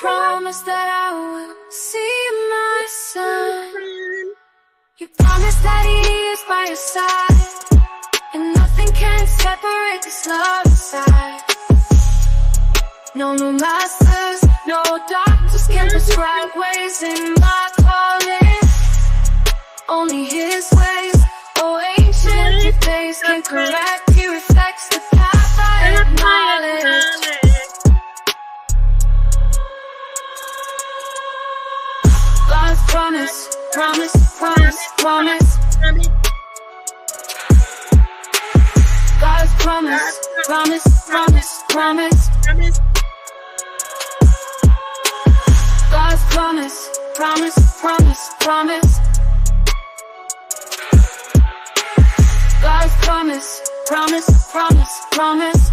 promised that I would see my son. You promised that he is by your side, and nothing can separate this love inside. No masters, no doctors can prescribe ways in my calling. Only his ways, oh ancient days can correct. He reflects the path I acknowledge. God's promise, promise, promise, promise. God's promise, promise, promise, promise. God's promise, promise, promise, promise. God's promise, promise, promise, promise.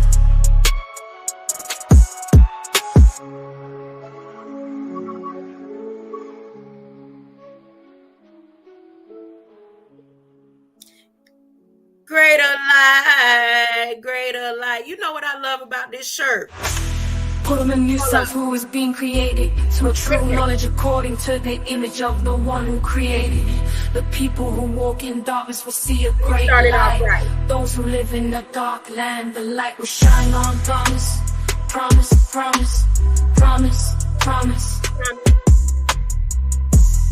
Greater light, greater light. You know what I love about this shirt? Put him in yourself who is being created to a true knowledge according to the image of the one who created. The people who walk in darkness will see a great light. Those who live in a dark land, the light will shine on. Promise, promise, promise, promise, promise.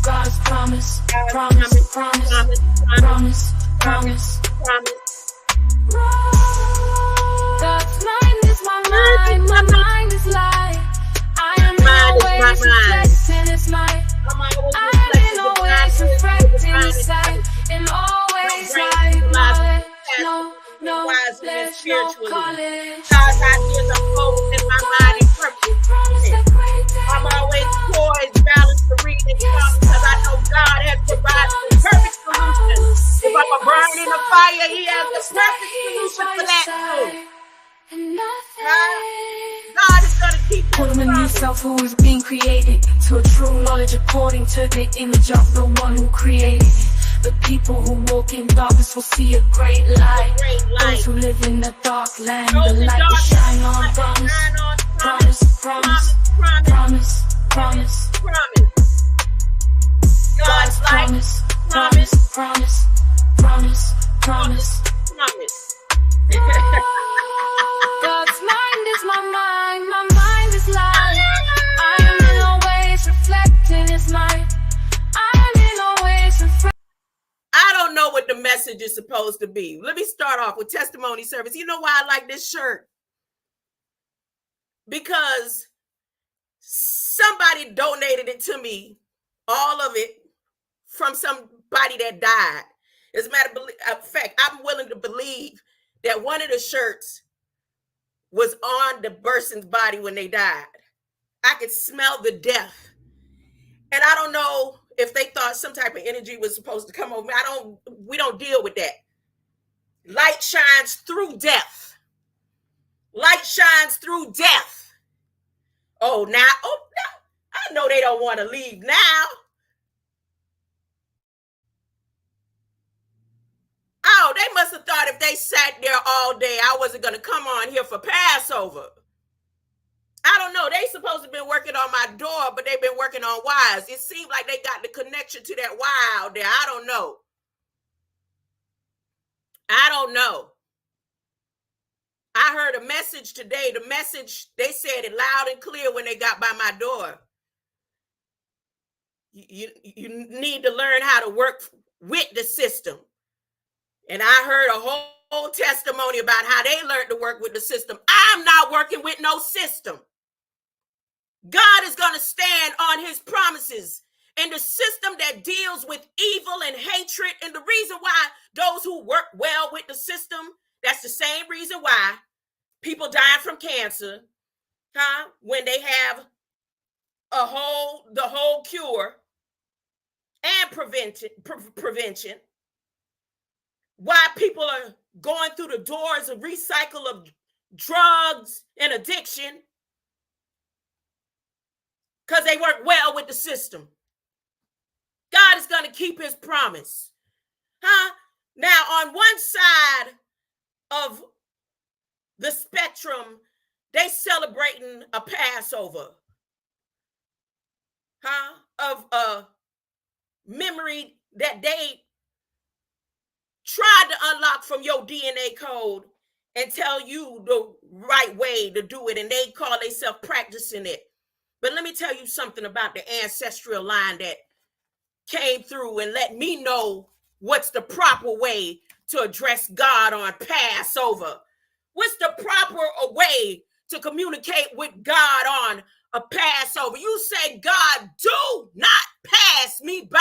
God's promise, promise, promise, promise, promise. God's mind is my mind, my mind is light. I am always reflecting His light. I am always reflecting His sight, and always light. No flesh, no college. God's ideas are bold in my mind and purpose. I'm always poised, balanced to read and come because I know God has provided the perfect solution. If I'm a burn in the fire, He has the perfect solution for that too. God is going to keep you. Put him in yourself who is being created to a true knowledge according to the image of the one who created. The people who walk in darkness will see a great light. Those who live in the dark land, the light will shine on. Promise, promise, promise, promise, promise. God's promise, promise, promise, promise, promise, promise. God's mind is my mind is light. I am in always reflecting His light. I am in always reflecting. I don't know what the message is supposed to be. Let me start off with testimony service. You know why I like this shirt? Because somebody donated it to me, all of it, from somebody that died. As a matter of fact, I'm willing to believe that one of the shirts was on the person's body when they died. I could smell the death. And I don't know if they thought some type of energy was supposed to come over me. We don't deal with that. Light shines through death. Light shines through death. Oh, now, I know they don't want to leave now. Oh, they must have thought if they sat there all day, I wasn't going to come on here for Passover. I don't know. They supposed to have been working on my door, but they've been working on wires. It seemed like they got the connection to that wire out there. I don't know. I heard a message today. The message, they said it loud and clear when they got by my door. You need to learn how to work with the system. And I heard a whole testimony about how they learned to work with the system. I'm not working with no system. God is going to stand on His promises, and the system that deals with evil and hatred. And the reason why those who work well with the system, that's the same reason why people dying from cancer, when they have the whole cure and prevention. Why people are going through the doors of recycle of drugs and addiction, because they work well with the system. God is going to keep His promise. Now, on one side of the spectrum, they celebrating a Passover. of a memory that they tried to unlock from your DNA code and tell you the right way to do it, and they call themselves practicing it. But let me tell you something about the ancestral line that came through and let me know what's the proper way to address God on Passover. What's the proper way to communicate with God on a Passover? You say, God, do not pass me by,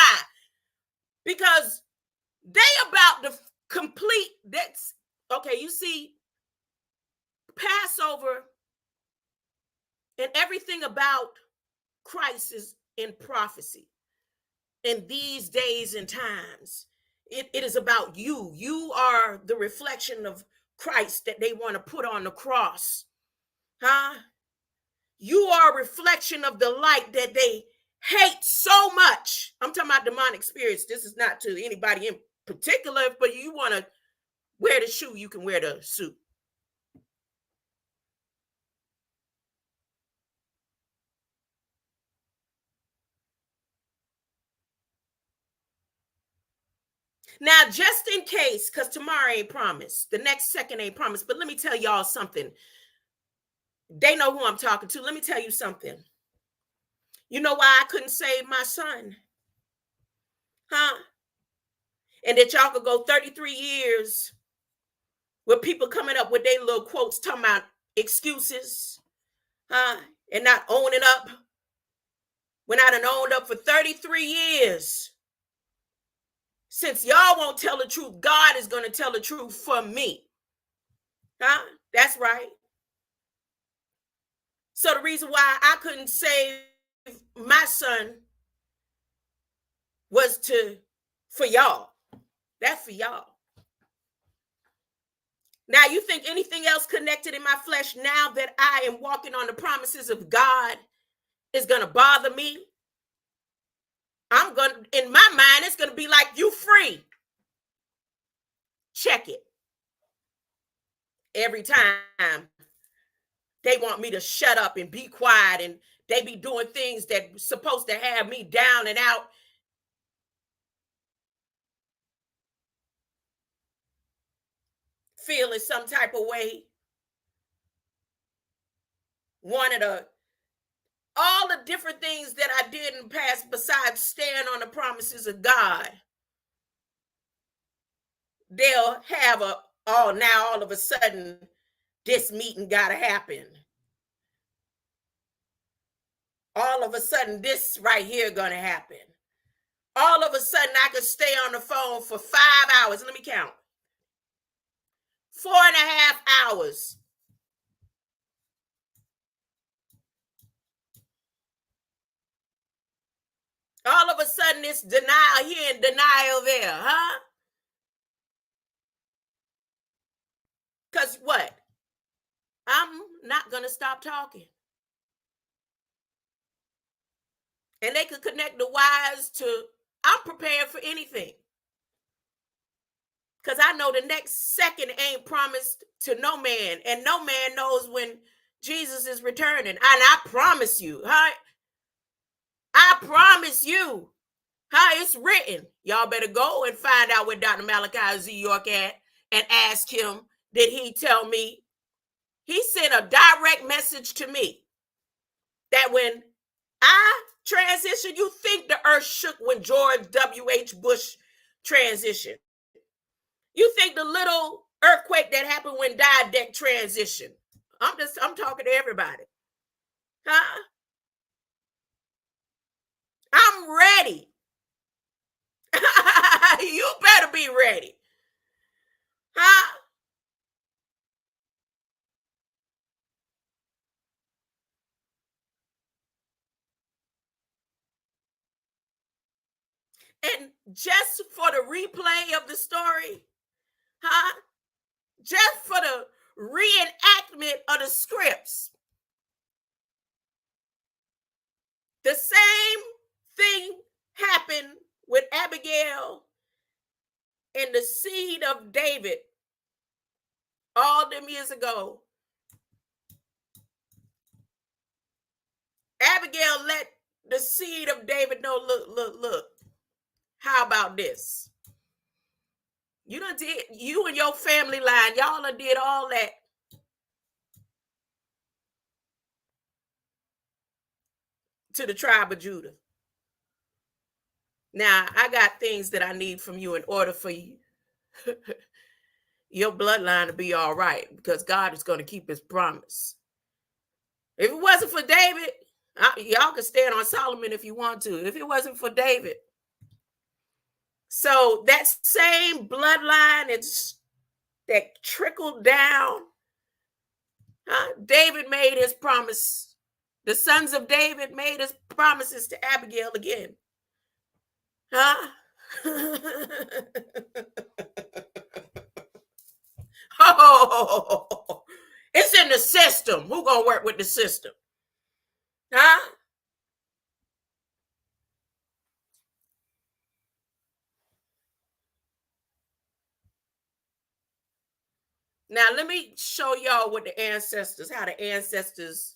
because they about to complete that's okay. You see, Passover and everything about Christ is in prophecy. In these days and times, it is about you. You are the reflection of Christ that they want to put on the cross. You are a reflection of the light that they hate so much. I'm talking about demonic spirits. This is not to anybody in particular, but you want to wear the shoe, you can wear the suit. Now, just in case, because tomorrow ain't promised, the next second ain't promised, but let me tell y'all something. They know who I'm talking to. Let me tell you something. You know why I couldn't save my son? And that y'all could go 33 years with people coming up with their little quotes talking about excuses, and not owning up. When I done owned up for 33 years. Since y'all won't tell the truth, God is going to tell the truth for me. That's right. So the reason why I couldn't save my son was for y'all. That's for y'all. Now, you think anything else connected in my flesh now that I am walking on the promises of God is going to bother me? In my mind, it's going to be like, you free. Check it. Every time they want me to shut up and be quiet, and they be doing things that supposed to have me down and out. Feeling some type of way. All the different things that I did in the past besides stand on the promises of God. They'll have now all of a sudden, this meeting gotta happen. All of a sudden, this right here gonna happen. All of a sudden, I could stay on the phone for 5 hours. Let me count. 4.5 hours. All of a sudden, it's denial here and denial there, Because what? I'm not going to stop talking. And they could connect the wires to, I'm prepared for anything. Because I know the next second ain't promised to no man. And no man knows when Jesus is returning. And I promise you, I promise you, it's written. Y'all better go and find out where Dr. Malachi Z. York at and ask him, did he tell me? He sent a direct message to me that when I transitioned, you think the earth shook when George W.H. Bush transitioned. You think the little earthquake that happened when Dideck transitioned. I'm talking to everybody. I'm ready. You better be ready. And just for the replay of the story, just for the reenactment of the scripts, the same thing happened with Abigail and the seed of David all them years ago. Abigail let the seed of David know, look. How about this? You done did, you and your family line, y'all done did all that. To the tribe of Judah. Now, I got things that I need from you in order for you, your bloodline to be all right, because God is going to keep his promise. If it wasn't for David, y'all can stand on Solomon if you want to. If it wasn't for David. So that same bloodline that trickled down, David made his promise. The sons of David made his promises to Abigail again. Oh, it's in the system. Who gonna work with the system? Now let me show y'all what the ancestors, how the ancestors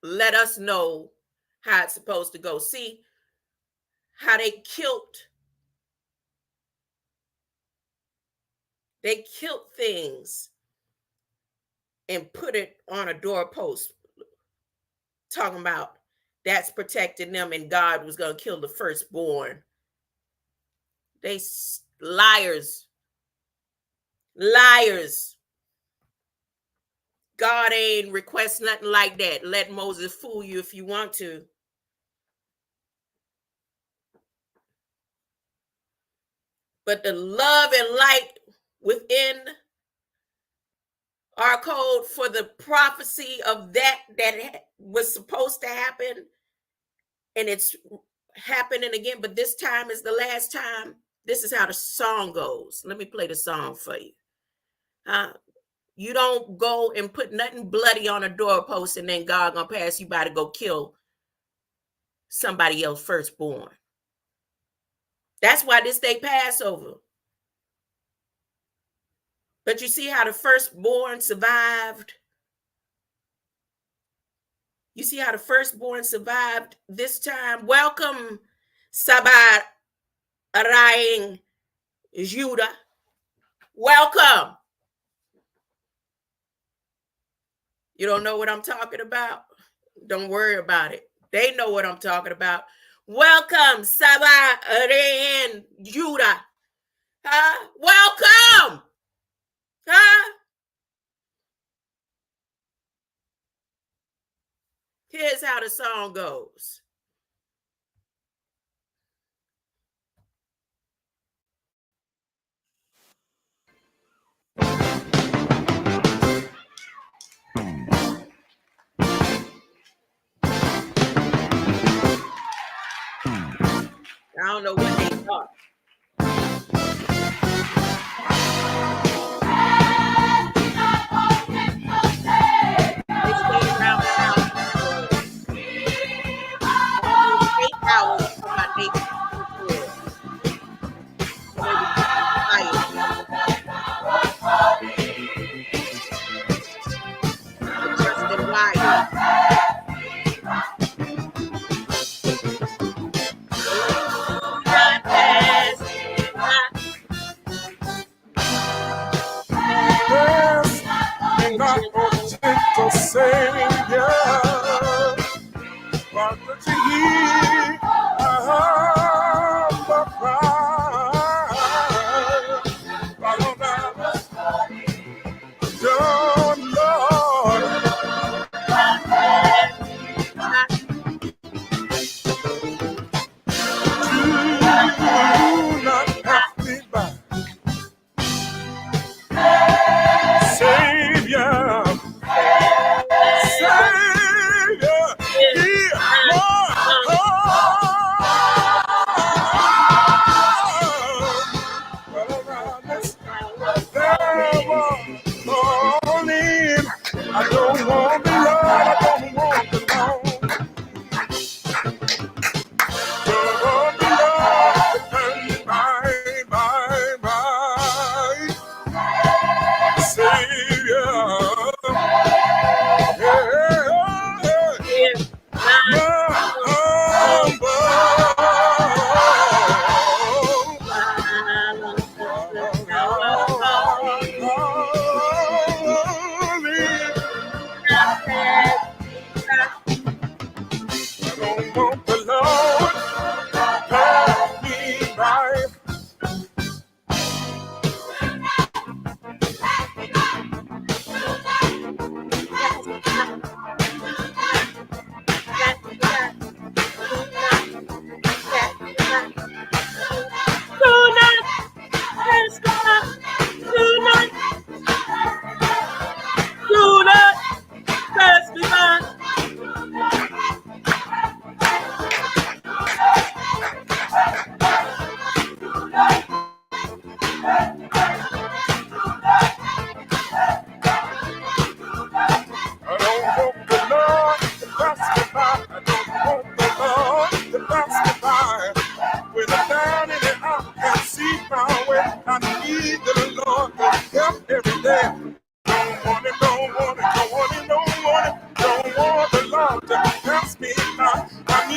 let us know how it's supposed to go. See how they killed things and put it on a doorpost, talking about that's protecting them and God was going to kill the firstborn. They liars. God ain't request nothing like that. Let Moses fool you if you want to. But the love and light within our code for the prophecy of that was supposed to happen, and it's happening again, but this time is the last time. This is how the song goes. Let me play the song for you. You don't go and put nothing bloody on a doorpost and then God gonna pass you by to go kill somebody else firstborn. That's why this day Passover. But you see how the firstborn survived? You see how the firstborn survived this time? Welcome, Sabar Araing Judah. Welcome. You don't know what I'm talking about? Don't worry about it. They know what I'm talking about. Welcome, Sabar Araing Judah. Welcome. Here's how the song goes. I don't know what they thought. They stayed around the house for almost 8 hours from my neighbor. Just in wire. Savior, but to hear the cry, your Lord, do not pass me by, Savior. Savior, hear my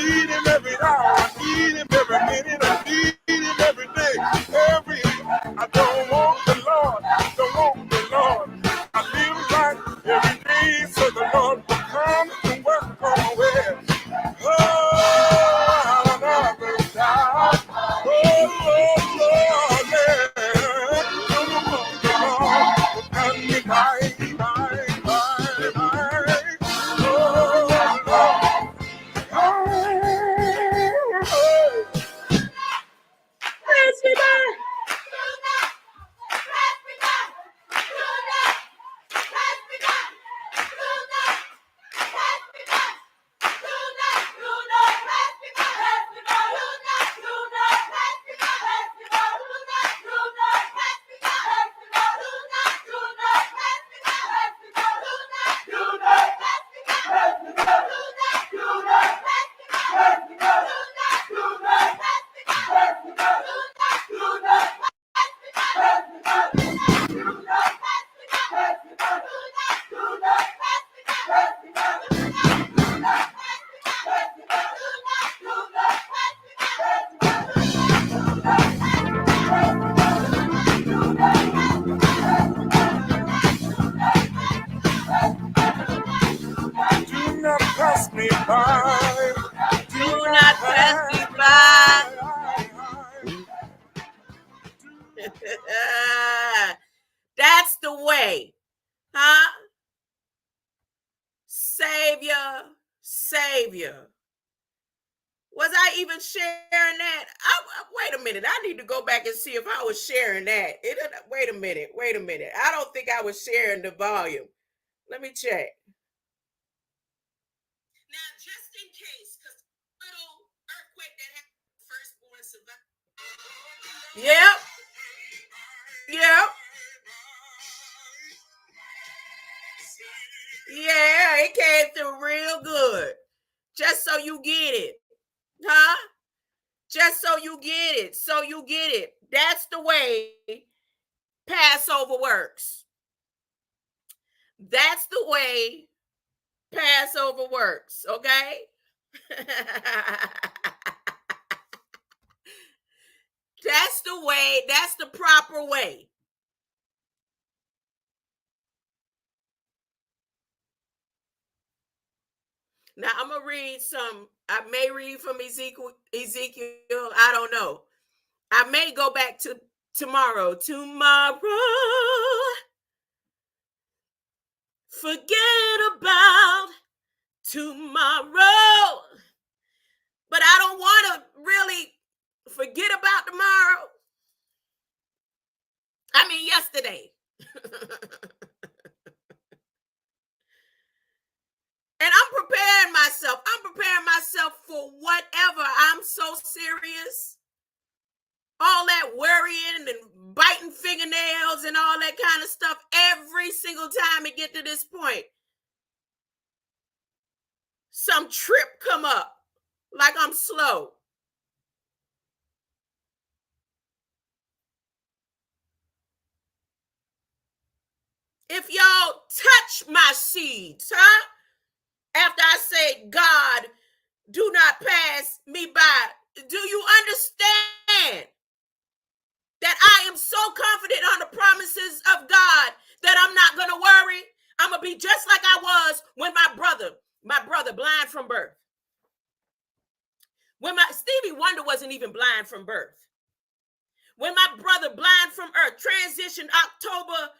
need him every hour. I need him every minute. I need him every day. Every I don't want the Lord. Don't want the Lord. I live right every day so the Lord will come and work on my way. Oh, I'll never die. Oh, Lord, yeah. Don't want the Lord will come me by. Pass me by. Do not pass me by. That's the way. Huh? Savior, Savior. Was I even sharing that? Wait a minute. I need to go back and see if I was sharing that. Wait a minute. I don't think I was sharing the volume. Let me check. Now, just in case, because little earthquake that happened, firstborn survived. Yep. Yeah, it came through real good. Just so you get it. Huh? Just so you get it. So you get it. That's the way Passover works. That's the way Passover works, okay? That's the way, that's the proper way. Now I'm gonna read some. I may read from Ezekiel. I don't know. I may go back to tomorrow. Forget about tomorrow. But I don't want to really forget about tomorrow. I mean, yesterday. And I'm preparing myself. For whatever. I'm so serious. All that worrying and biting fingernails and all that kind of stuff every single time it get to this point. Some trip come up like I'm slow. If y'all touch my seeds, huh? After I say, God, do not pass me by. Do you understand that I am so confident on the promises of God that I'm not going to worry? I'm going to be just like I was when my brother blind from birth. When Stevie Wonder wasn't even blind from birth. When my brother blind from earth transitioned October,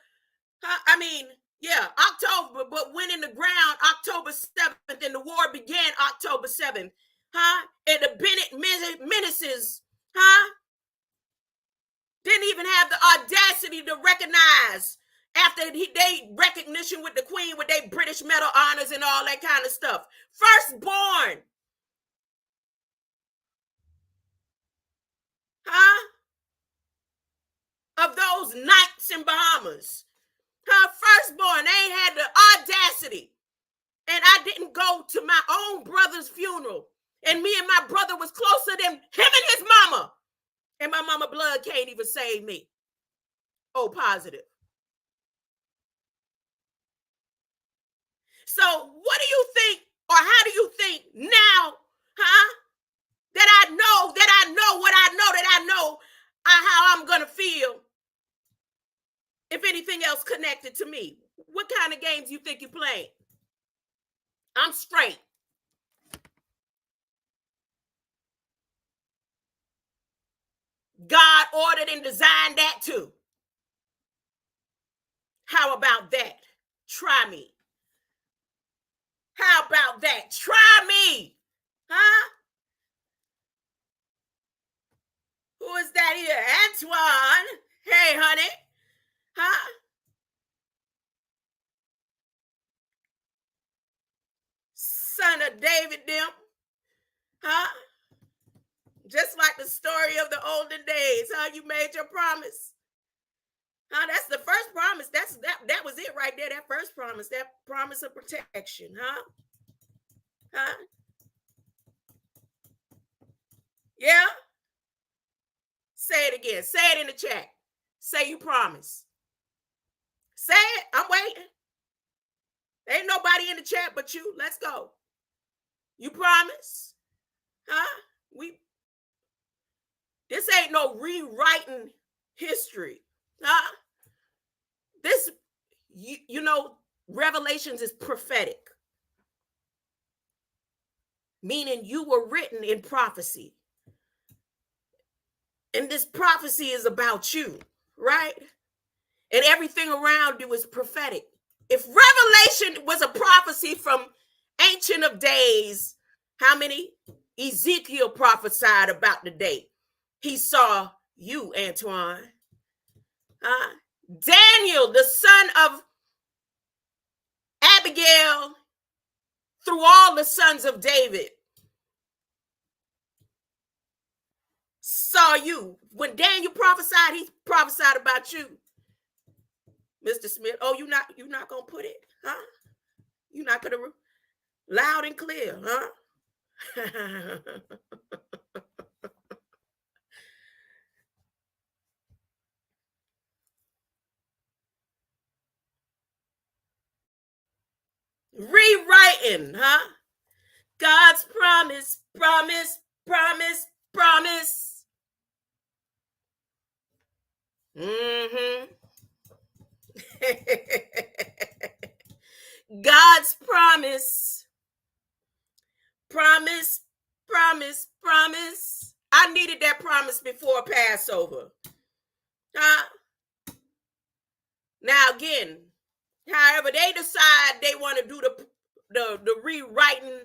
October, but went in the ground October 7th, and the war began October 7th, and the Bennett Menaces, didn't even have the audacity to recognize after they recognition with the Queen with their British Medal honors and all that kind of stuff. Firstborn, of those knights in Bahamas. Firstborn, they ain't had the audacity. And I didn't go to my own brother's funeral. And me and my brother was closer than him and his mama. And my mama blood can't even save me. Oh, positive. So what do you think, or how do you think now, else connected to me. What kind of games you think you're playing? I'm straight. God ordered and designed that too. How about that? Try me. How about that? Try me. Huh? Who is that here? Antoine. Hey, honey. Huh? Son of David them. Huh? Just like the story of the olden days, huh? You made your promise. Huh? That's the first promise. That was it right there. That first promise. That promise of protection, huh? Huh? Yeah? Say it again. Say it in the chat. Say you promise. Say it. I'm waiting. Ain't nobody in the chat but you. Let's go. You promise? Huh? This ain't no rewriting history. Huh? This, you know, Revelations is prophetic. Meaning you were written in prophecy. And this prophecy is about you, right? And everything around you is prophetic. If Revelation was a prophecy from Ancient of Days, how many? Ezekiel prophesied about the day he saw you, Antoine. Daniel, the son of Abigail, through all the sons of David, saw you. When Daniel prophesied, he prophesied about you, Mr. Smith. Oh, you're not gonna put it, huh? You're not gonna loud and clear, huh? Rewriting, huh? God's promise, promise, promise, promise. God's promise, promise, promise, promise. I needed that promise before Passover. Now again, however they decide they want to do the rewriting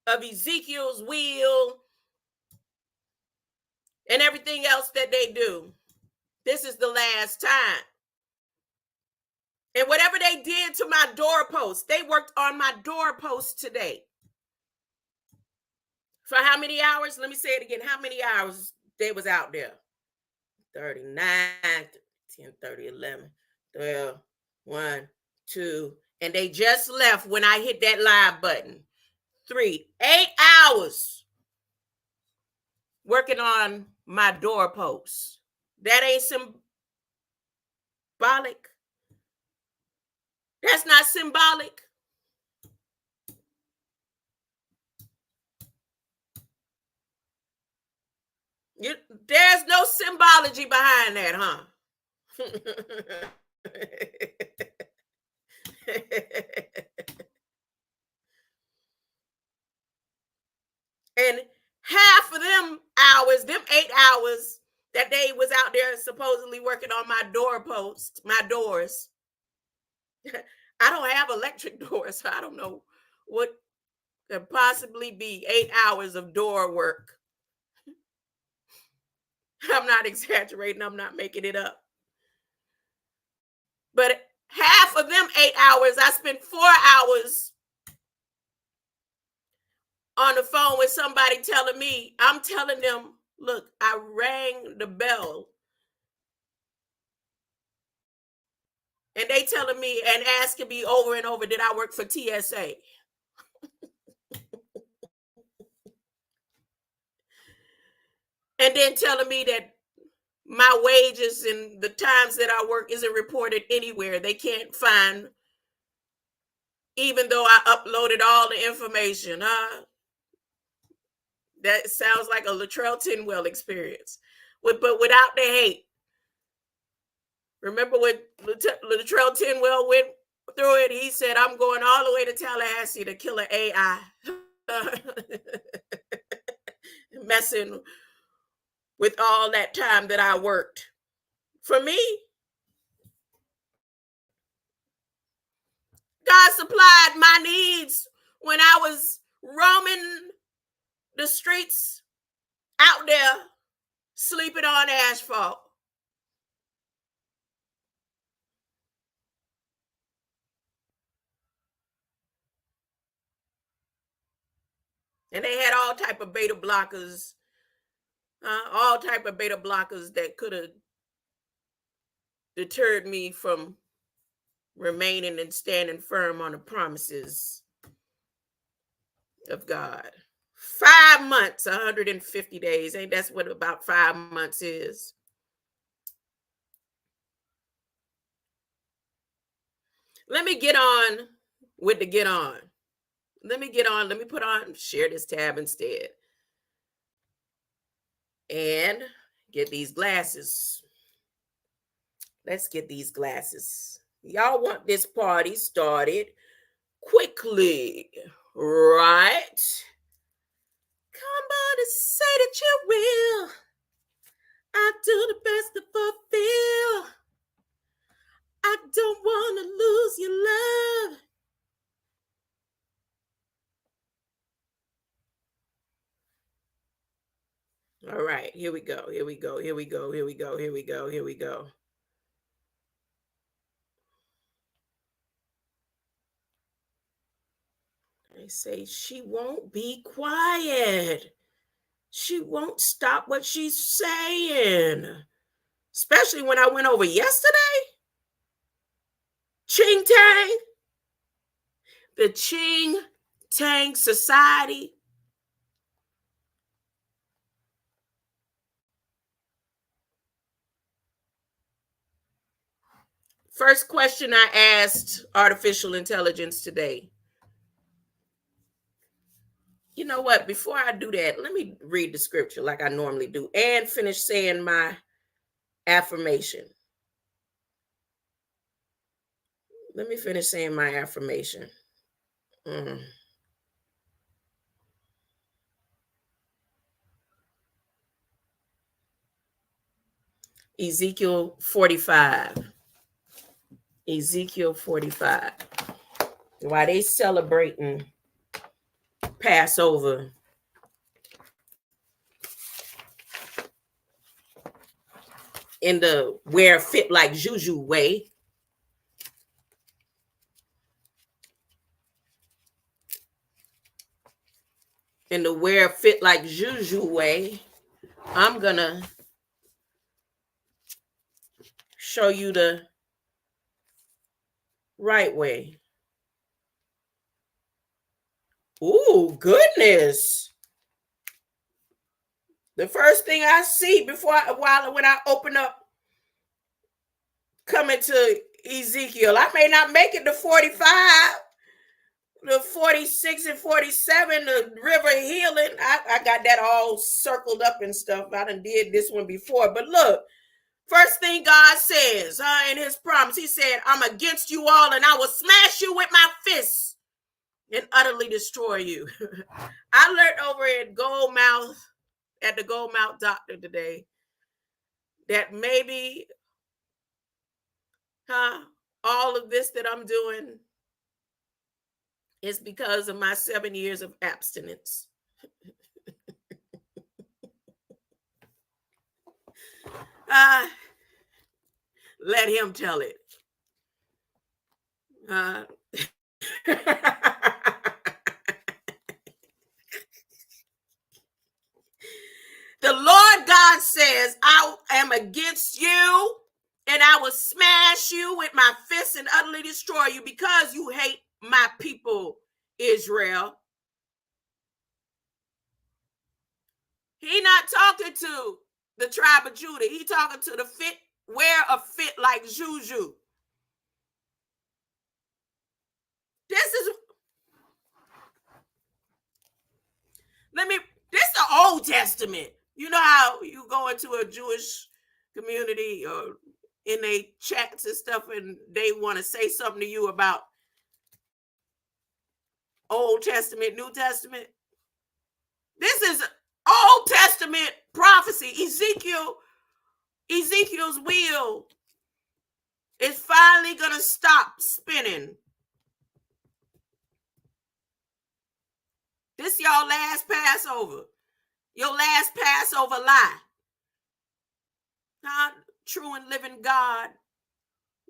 of Ezekiel's will and everything else that they do, this is the last time. And whatever they did to my doorpost, they worked on my doorpost today. For how many hours? Let me say it again. How many hours they was out there? 39, 10, 30, 11, 12, 1, 2. And they just left when I hit that live button. 3, 8 hours working on my doorposts. That ain't symbolic. That's not symbolic. There's no symbology behind that, huh? And half of them hours, them 8 hours that they was out there supposedly working on my doorposts, my doors. I don't have electric doors, so I don't know what could possibly be 8 hours of door work. I'm not exaggerating. I'm not making it up. But half of them 8 hours, I spent 4 hours on the phone with somebody telling me, I'm telling them, look, I rang the bell. And they telling me and asking me over and over, did I work for TSA? And then telling me that my wages and the times that I work isn't reported anywhere. They can't find, even though I uploaded all the information. That sounds like a Latrell Tinwell experience. But without the hate. Remember when Latrell Tinwell went through it? He said, I'm going all the way to Tallahassee to kill an AI. Messing with all that time that I worked. For me, God supplied my needs when I was roaming the streets out there, sleeping on asphalt. And they had all type of beta blockers, that could have deterred me from remaining and standing firm on the promises of God. 5 months, 150 days. Ain't that's what about 5 months is? Let me get on with the get on. Let me put on, share this tab instead. And get these glasses. Let's get these glasses. Y'all want this party started quickly, right? Come on and say that you will. I do the best to fulfill. I don't want to lose your love. All right, here we go. They say she won't be quiet. She won't stop what she's saying. Especially when I went over yesterday. Ching Tang. The Ching Tang Society. First question I asked artificial intelligence today. You know what? Before I do that, let me read the scripture like I normally do and finish saying my affirmation. Let me finish saying my affirmation. Ezekiel 45. Ezekiel 45. While they celebrating Passover, in the wear fit like Juju way, in the wear fit like Juju way, I'm gonna show you the right way. Ooh, goodness. The first thing I see when I open up, coming to Ezekiel, I may not make it to 45, the 46 and 47, the river healing. I got that all circled up and stuff. I done did this one before. But look, first thing God says in his promise, he said, I'm against you all and I will smash you with my fists and utterly destroy you. I learned over at the Goldmouth doctor today that maybe all of this that I'm doing is because of my 7 years of abstinence. Let him tell it. The Lord God says, I am against you and I will smash you with my fists and utterly destroy you because you hate my people, Israel. He not talking to the tribe of Judah. He talking to the wear a fit like Juju. This is the Old Testament. You know how you go into a Jewish community or in their chats and stuff, and they want to say something to you about Old Testament, New Testament. This is Old Testament prophecy. Ezekiel's wheel is finally going to stop spinning. This y'all last Passover. Your last Passover lie. Huh? True and living God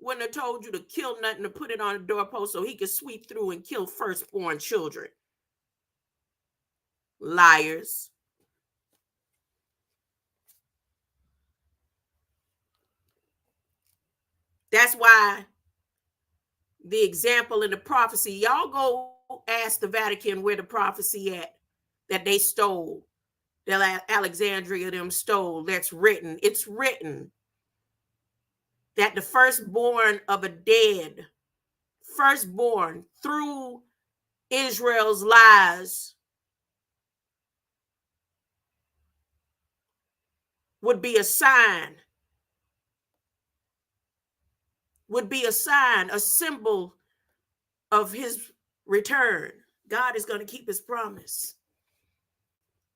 wouldn't have told you to kill nothing, to put it on a doorpost so he could sweep through and kill firstborn children. Liars. That's why the example in the prophecy, y'all go ask the Vatican where the prophecy at that they stole, that Alexandria them stole. That's written. It's written that the firstborn of a dead, firstborn through Israel's lies would be a sign, a symbol of his return. God is going to keep his promise.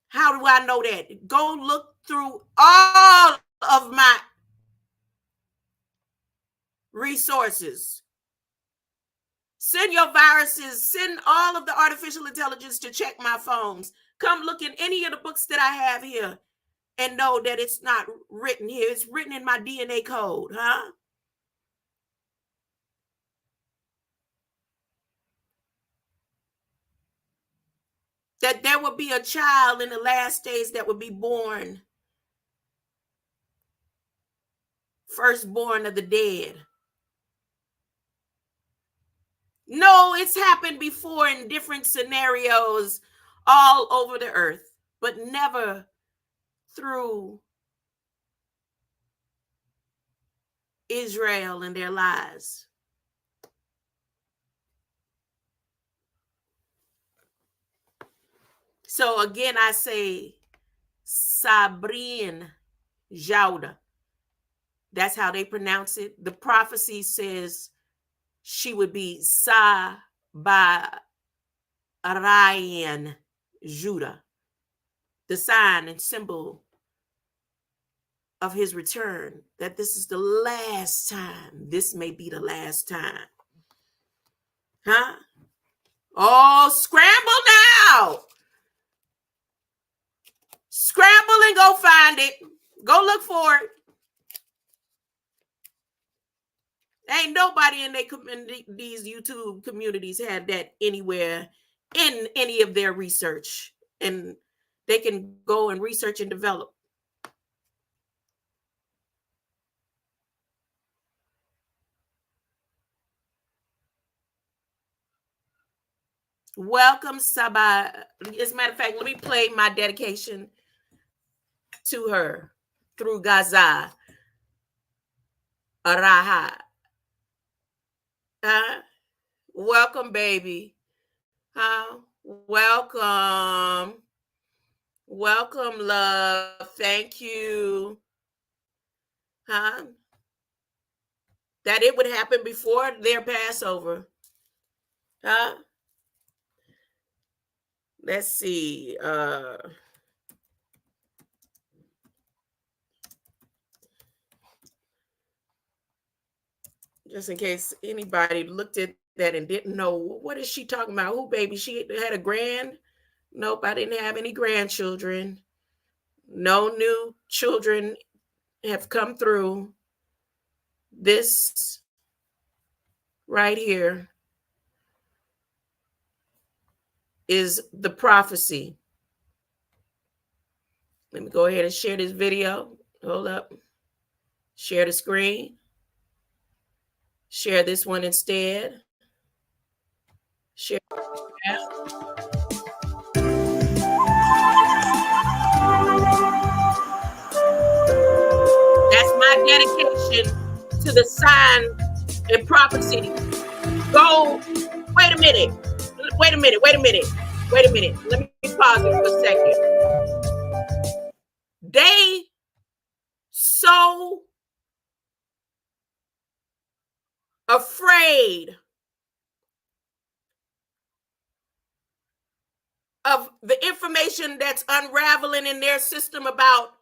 How do I know that? Go look through all of my resources. Send your viruses, send all of the artificial intelligence to check my phones. Come look in any of the books that I have here and know that it's not written here. It's written in my DNA code, huh? That there will be a child in the last days that will be born, firstborn of the dead. No, it's happened before in different scenarios all over the earth, but never through Israel and their lies. So again, I say Sabrin Jauda. That's how they pronounce it. The prophecy says she would be Sabarayan Judah, the sign and symbol of his return, that this is the last time. This may be the last time. Huh? Oh, scramble now. Scramble and go find it. Go look for it. Ain't nobody in these YouTube communities had that anywhere in any of their research. And they can go and research and develop. Welcome, Sabah. As a matter of fact, let me play my dedication to her through Gaza. Araha. Welcome, baby. Welcome. Welcome, love. Thank you. That it would happen before their Passover. Let's see. Just in case anybody looked at that and didn't know, what is she talking about? Who, baby? She had a grand? Nope, I didn't have any grandchildren. No new children have come through. This right here is the prophecy. Let me go ahead and share this video. Hold up. Share the screen. Share this one instead. Share. That's my dedication to the sign and prophecy. Go. Wait a minute. Let me pause it for a second. They so afraid of the information that's unraveling in their system about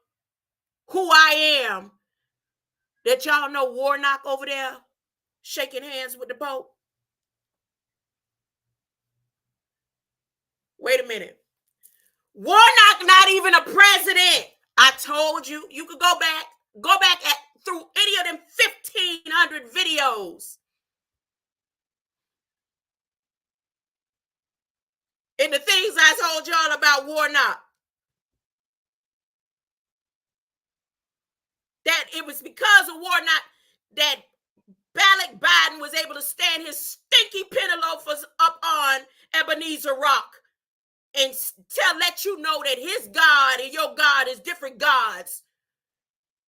who I am, that y'all know Warnock over there shaking hands with the Pope? Wait a minute. Warnock not even a president. I told you. You could go back through any of them 1,500 videos. And the things I told y'all about Warnock. That it was because of Warnock that Barack Biden was able to stand his stinky pentalofers up on Ebenezer Rock and let you know that his God and your God is different gods.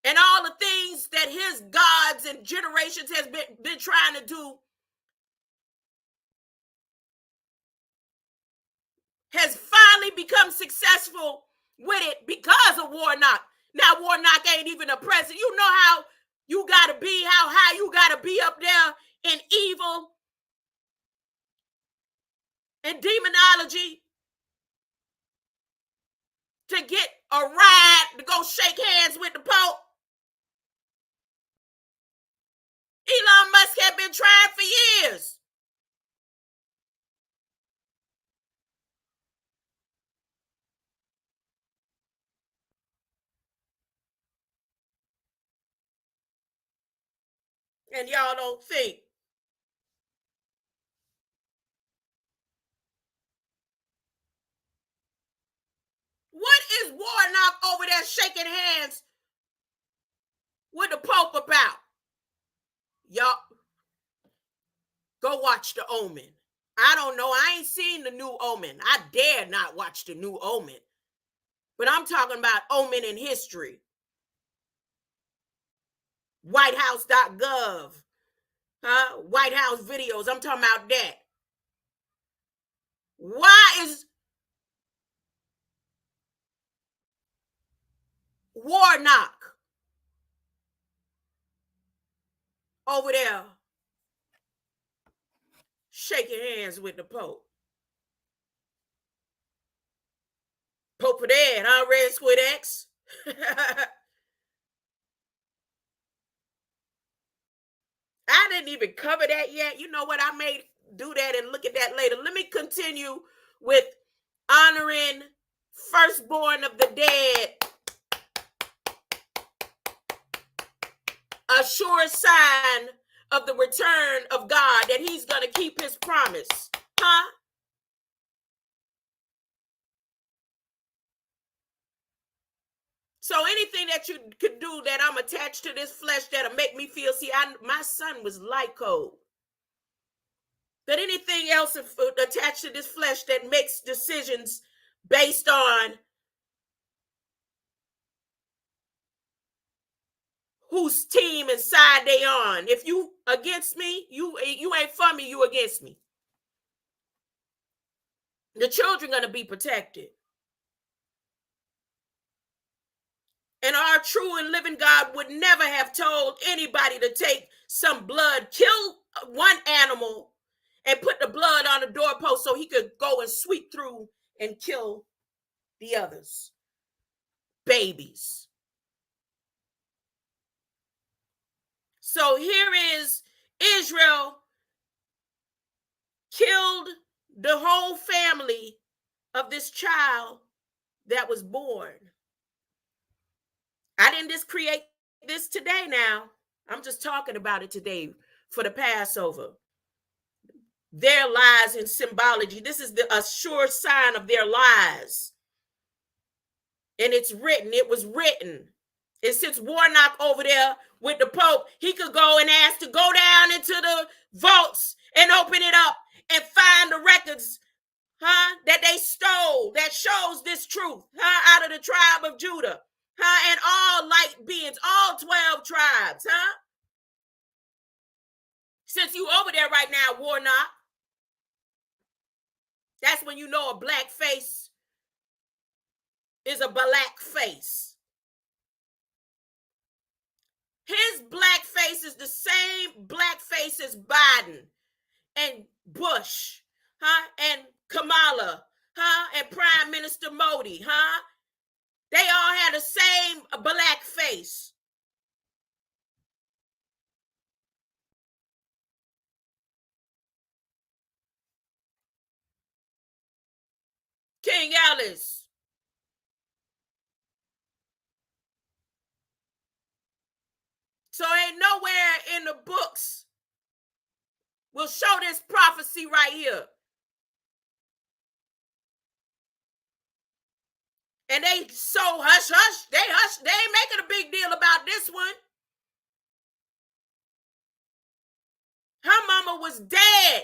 And all the things that his gods and generations has been trying to do has finally become successful with it because of Warnock. Now Warnock ain't even a president. You know how you gotta be, how high you gotta be up there in evil and demonology to get a ride to go shake hands with the Pope. Elon Musk had been trying for years. And y'all don't think. What is Warnock over there shaking hands with the Pope about? Y'all go watch The Omen. I don't know. I ain't seen the new Omen. I dare not watch the new Omen. But I'm talking about Omen in history. WhiteHouse.gov. White House videos. I'm talking about that. Why is Warnock over there shaking hands with the Pope? Pope for that, huh? Red Squid X. I didn't even cover that yet. You know what? I may do that and look at that later. Let me continue with honoring firstborn of the dead. A sure sign of the return of God, that he's going to keep his promise. Huh? So anything that you could do that I'm attached to this flesh that'll make me feel, see, my son was light code. That anything else attached to this flesh that makes decisions based on whose team and side they on. If you against me, you ain't for me, you against me. The children gonna be protected. And our true and living God would never have told anybody to take some blood, kill one animal, and put the blood on the doorpost so he could go and sweep through and kill the others. Babies. So here is Israel killed the whole family of this child that was born. I didn't just create this today now. I'm just talking about it today for the Passover. Their lies in symbology. This is a sure sign of their lies. And it's written. It was written. And since Warnock over there with the Pope, he could go and ask to go down into the vaults and open it up and find the records, that they stole, that shows this truth, out of the tribe of Judah, and all light beings, all 12 tribes, Since you over there right now, Warnock, that's when you know a black face is a black face. His black face is the same black face as Biden and Bush, and Kamala, and Prime Minister Modi, They all had the same black face. King Alice. So ain't nowhere in the books will show this prophecy right here. And they so hush. They ain't making a big deal about this one. Her mama was dead.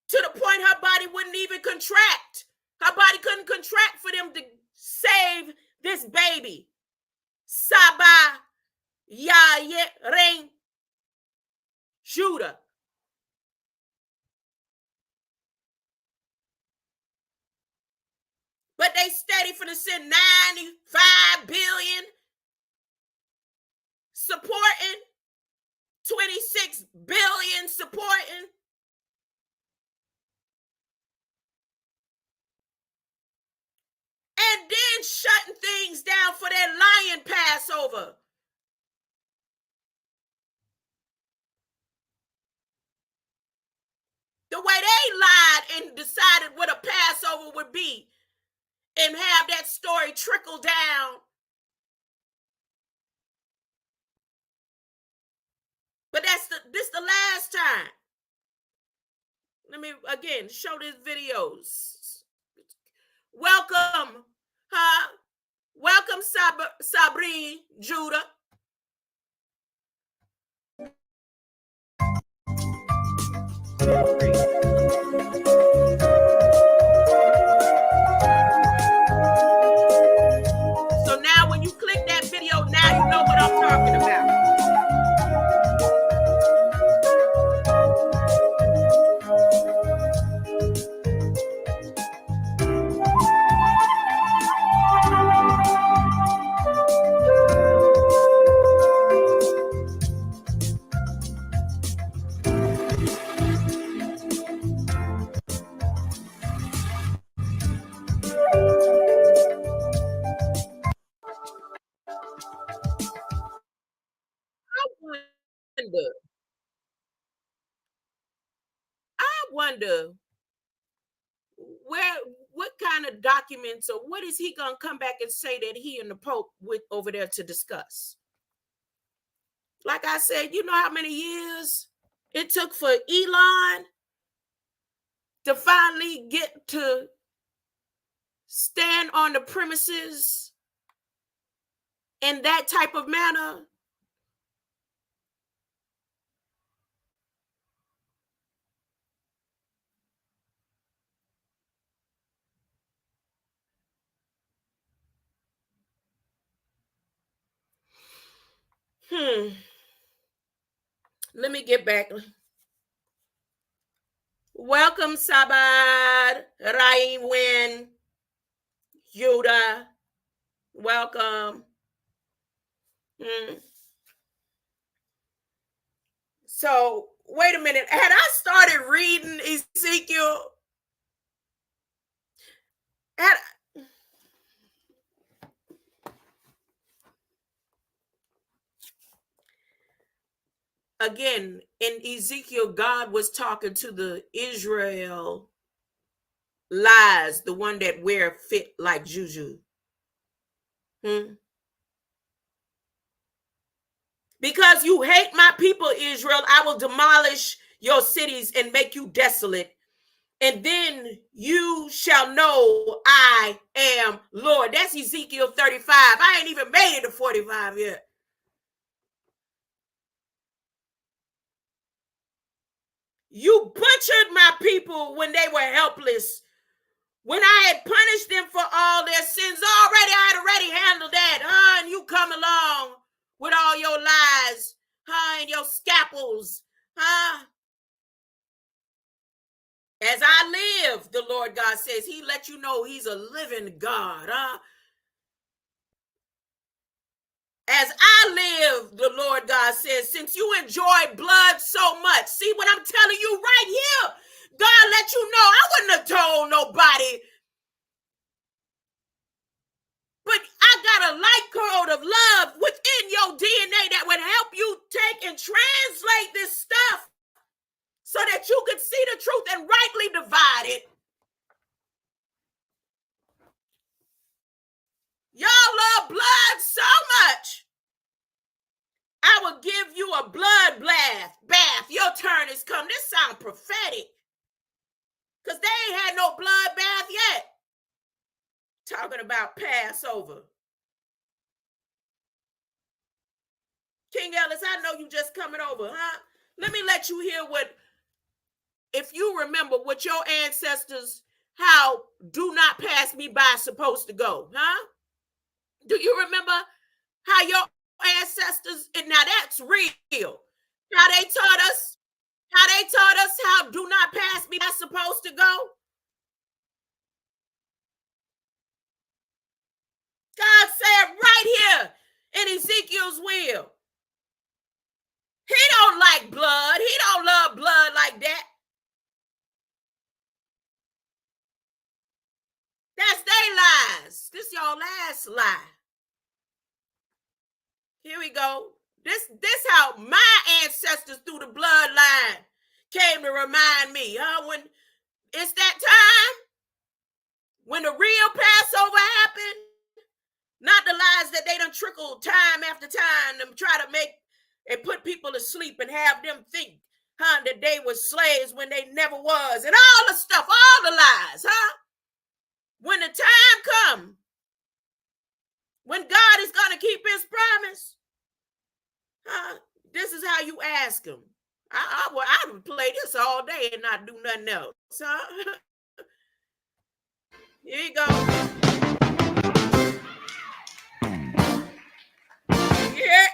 To the point her body wouldn't even contract. Her body couldn't contract for them to save this baby. Saba Yaye Ring Judah. But they steady for to send 95 billion supporting, 26 billion supporting. And then shutting things down for that lion Passover. The way they lied and decided what a Passover would be and have that story trickle down. But this the last time. Let me again show these videos. Welcome, welcome Sabri Judah. So now when you click that video, now you know what I'm talking about. I wonder what kind of documents or what is he gonna come back and say that he and the Pope with over there to discuss? Like I said, you know how many years it took for Elon to finally get to stand on the premises in that type of manner? Let me get back. Welcome, Sabad, Raiwin, Yuda. Welcome. So, wait a minute. Had I started reading Ezekiel? Again, in Ezekiel, God was talking to the Israel lies, the one that wear fit like juju. Because you hate my people, Israel, I will demolish your cities and make you desolate. And then you shall know I am Lord. That's Ezekiel 35. I ain't even made it to 45 yet. You butchered my people when they were helpless. When I had punished them for all their sins already, I had already handled that. And you come along with all your lies, and your scalpels, As I live, the Lord God says, he let you know he's a living God, As I live, the Lord God says, since you enjoy blood so much, see what I'm telling you right here? God let you know, I wouldn't have told nobody. But I got a light code of love within your DNA that would help you take and translate this stuff so that you could see the truth and rightly divide it. Y'all love blood so much. I will give you a blood bath. Your turn has come. This sounds prophetic. Because they ain't had no blood bath yet. Talking about Passover. King Ellis, I know you just coming over, huh? Let me let you hear what, if you remember what your ancestors, how do not pass me by supposed to go, huh? Do you remember how your ancestors, and now that's real, how they taught us how do not pass me by supposed to go? God said right here in Ezekiel's will, he don't like blood. He don't love blood like that. That's their lies. This your last lie. Here we go. This how my ancestors through the bloodline came to remind me, huh? When it's that time, when the real Passover happened, not the lies that they done trickled time after time to try to make and put people to sleep and have them think, huh, that they were slaves when they never was, and all the stuff, all the lies, huh? When the time come, when God is going to keep his promise, huh, this is how you ask him. I would play this all day and not do nothing else, huh? Here you go. Yeah.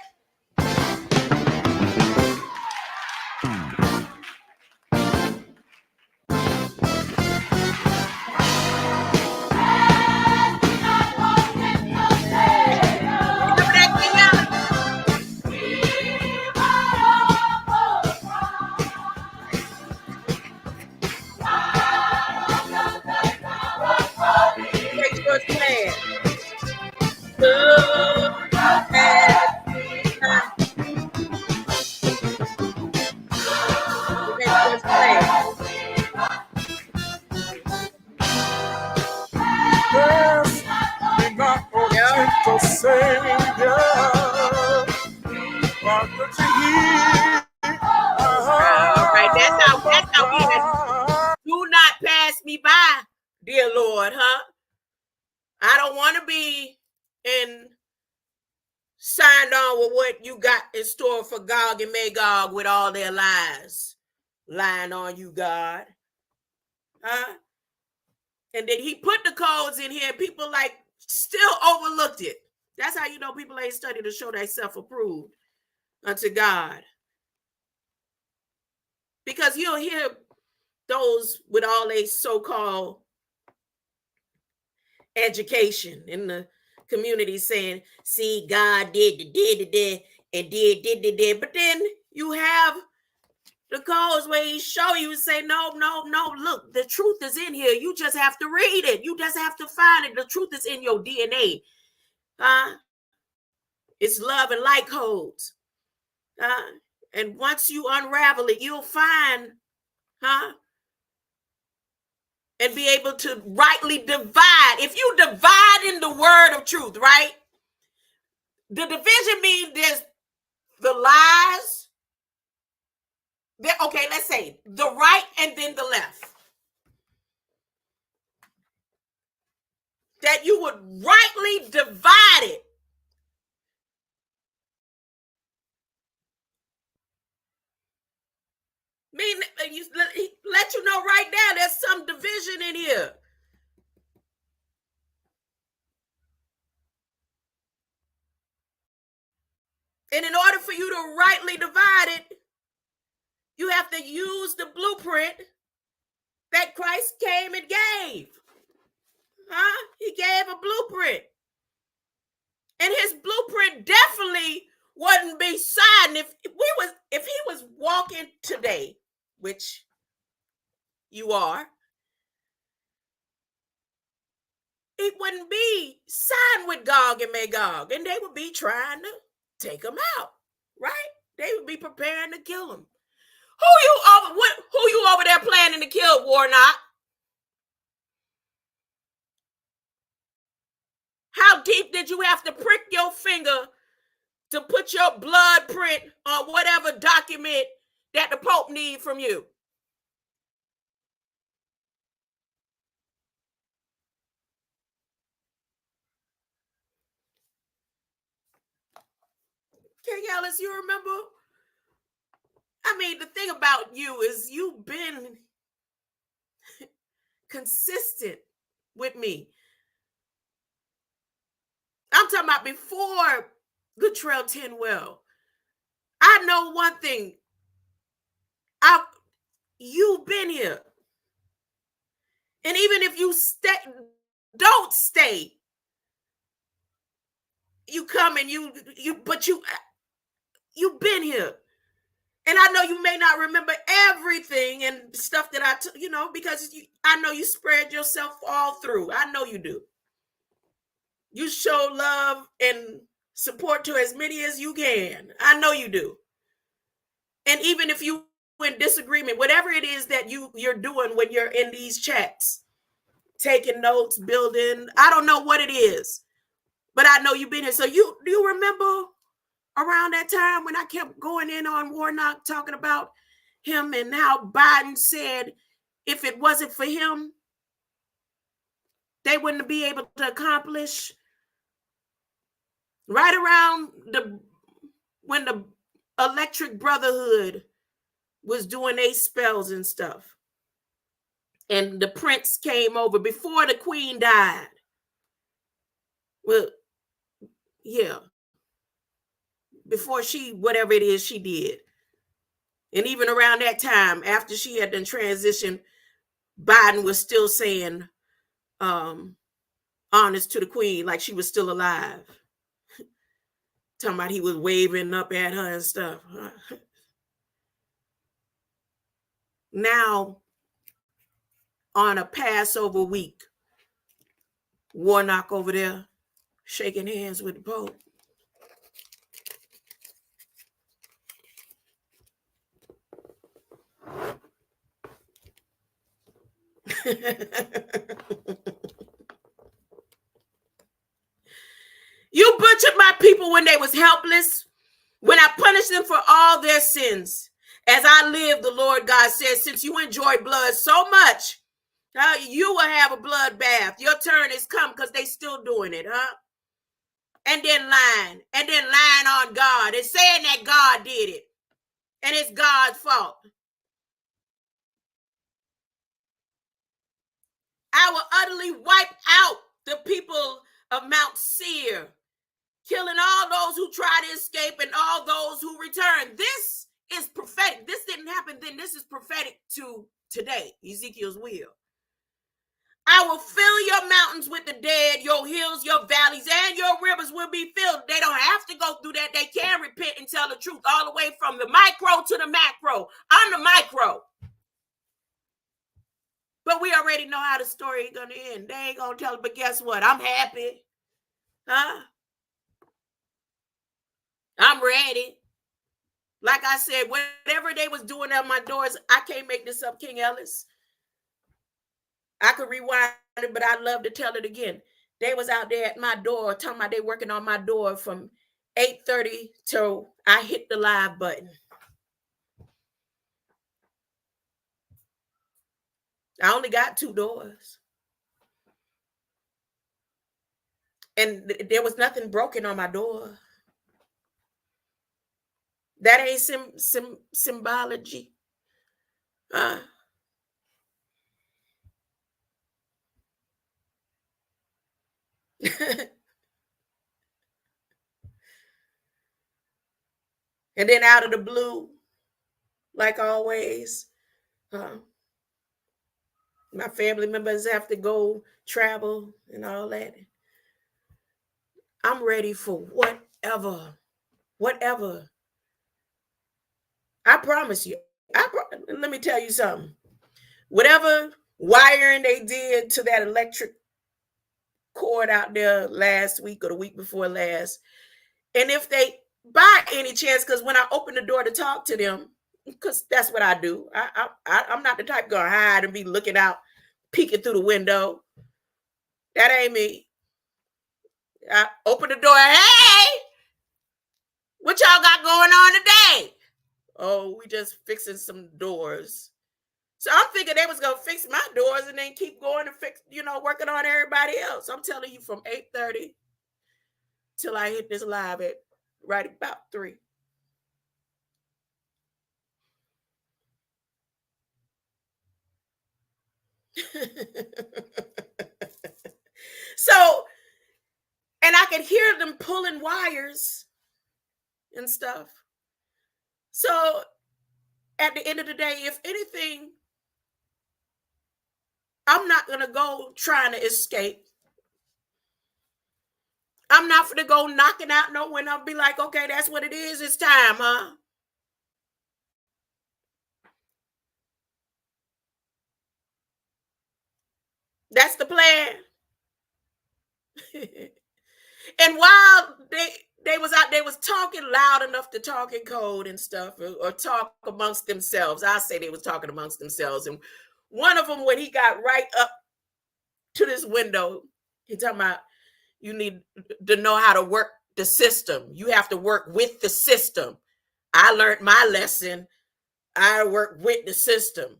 That's how we had. Do not pass me by, dear Lord, huh? I don't want to be signed on with what you got in store for Gog and Magog with all their lies lying on you, God. Huh? And then he put the codes in here and people like still overlooked it. That's how you know people ain't studied to show they self-approved unto God. Because you'll hear those with all they so-called education in the community saying, see, God did and did. But then you have the codes where he show you and say, no, look, the truth is in here. You just have to read it. You just have to find it. The truth is in your DNA. It's love and light codes. And once you unravel it, you'll find, and be able to rightly divide. If you divide in the word of truth, right? The division means there's the lies. Okay, let's say the right and then the left. That you would rightly divide it. Mean, let you know right now there's some division in here. And in order for you to rightly divide it, you have to use the blueprint that Christ came and gave. He gave a blueprint. And his blueprint definitely Side, if he was walking today, which you are, it wouldn't be siding with Gog and Magog, and they would be trying to take him out, right? They would be preparing to kill him. Who you over there planning to kill, Warnock? How deep did you have to prick your finger to put your blood print on whatever document that the Pope need from you? King Ellis, you remember? I mean, the thing about you is you've been consistent with me. I'm talking about before Luttrell Tinwell. I know one thing. You've been here. And even if you don't stay, you come and you've been here. And I know you may not remember everything and stuff that because I know you spread yourself all through. I know you do. You show love and support to as many as you can. I know you do. And even if you in disagreement, whatever it is that you're doing when you're in these chats, taking notes, building, I don't know what it is, but I know you've been here. So do you remember around that time when I kept going in on Warnock, talking about him and how Biden said if it wasn't for him, they wouldn't be able to accomplish? Right around when the Electric Brotherhood was doing their spells and stuff, and the prince came over before the queen died. Well, yeah, before whatever it is she did. And even around that time, after she had done transition, Biden was still saying honest to the queen, like she was still alive. Talking about he was waving up at her and stuff. Now, on a Passover week, Warnock over there shaking hands with the Pope. You butchered my people when they was helpless, when I punished them for all their sins. As I live, the Lord God says, since you enjoy blood so much, you will have a bloodbath. Your turn is come, because they still doing it, huh? And then lying on God and saying that God did it. And it's God's fault. I will utterly wipe out the people of Mount Seir, killing all those who try to escape and all those who return. This is prophetic. This didn't happen then. This is prophetic to today, Ezekiel's will. I will fill your mountains with the dead, your hills, your valleys, and your rivers will be filled. They don't have to go through that. They can repent and tell the truth all the way from the micro to the macro. I'm the micro. But we already know how the story is going to end. They ain't going to tell it, but guess what? I'm happy. Huh? I'm ready. Like I said, whatever they was doing at my doors, I can't make this up, King Ellis. I could rewind it, but I'd love to tell it again. They was out there at my door talking about they working on my door from 8:30 till I hit the live button. I only got 2 doors. And there was nothing broken on my door. That ain't symbology. And then out of the blue, like always, my family members have to go travel and all that. I'm ready for whatever I promise you. Let me tell you something. Whatever wiring they did to that electric cord out there last week or the week before last, and if they by any chance, because when I open the door to talk to them, because that's what I do. I'm not the type gonna hide and be looking out, peeking through the window. That ain't me. I open the door. Hey, what y'all got going on today? Oh, we just fixing some doors. So I'm thinking they was gonna fix my doors and then keep going and fix, working on everybody else. I'm telling you, from 8:30 till I hit this live at right about 3. So, and I could hear them pulling wires and stuff. So at the end of the day, if anything, I'm not going to go trying to escape. I'm not going to go knocking out no window. I'll be like, okay, that's what it is. It's time, huh? That's the plan. And while they was out, they was talking loud enough to talk in code and stuff, or talk amongst themselves. I say they was talking amongst themselves. And one of them, when he got right up to this window, he talking about, you need to know how to work the system. You have to work with the system. I learned my lesson. I work with the system.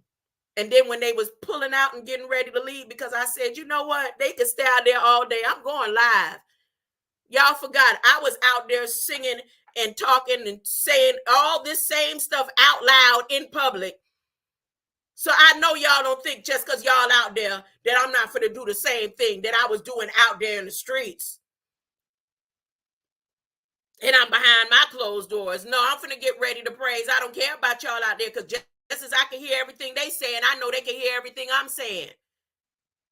And then when they was pulling out and getting ready to leave, because I said, you know what? They can stay out there all day. I'm going live. Y'all forgot I was out there singing and talking and saying all this same stuff out loud in public. So I know y'all don't think just because y'all out there that I'm not going to do the same thing that I was doing out there in the streets. And I'm behind my closed doors. No, I'm going to get ready to praise. I don't care about y'all out there, because just as I can hear everything they saying, I know they can hear everything I'm saying.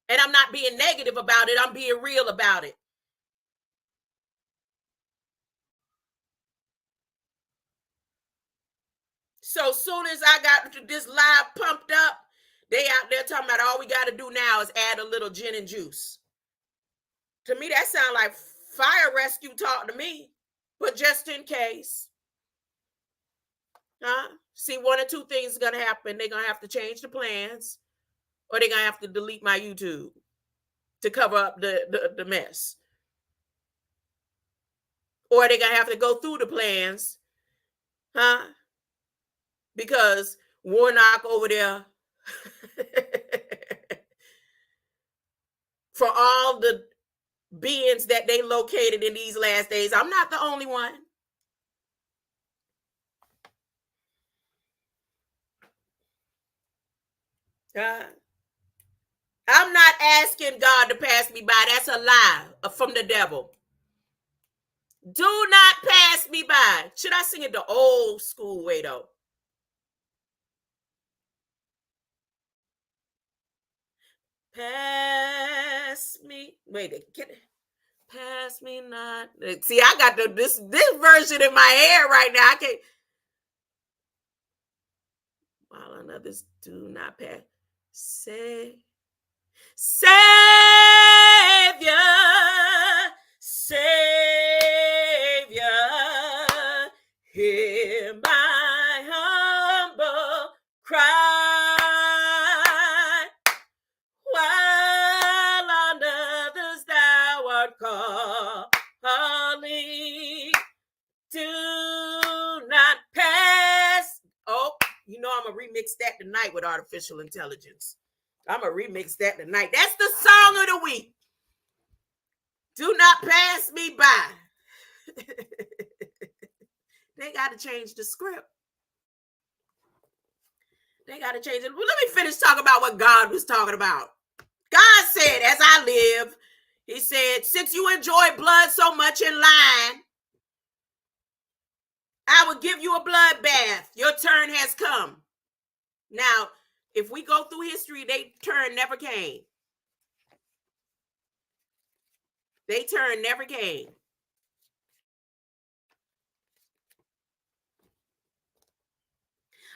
And I'm not being negative about it. I'm being real about it. So soon as I got this live pumped up, they out there talking about all we got to do now is add a little gin and juice. To me, that sounds like fire rescue talk to me. But just in case, see, one or two things is going to happen. They're going to have to change the plans, or they're going to have to delete my YouTube to cover up the mess. Or they're going to have to go through the plans, because Warnock over there, for all the beings that they located in these last days, I'm not the only one. I'm not asking God to pass me by. That's a lie from the devil. Do not pass me by. Should I sing it the old school way, though? Pass me. Wait, get it. Pass me not. See, I got this version in my head right now. I can't. While others do not pass. Say, Savior, Savior, hear my humble cry, while on others thou art calling. Do not pass. Oh, you know I'm going to remix that tonight with artificial intelligence. I'm going to remix that tonight. That's the song of the week. Do not pass me by. They got to change the script. They got to change it. Well, let me finish talking about what God was talking about. God said, as I live, he said, since you enjoy blood so much in line, I will give you a bloodbath. Your turn has come. Now, if we go through history, their turn never came. Their turn never came.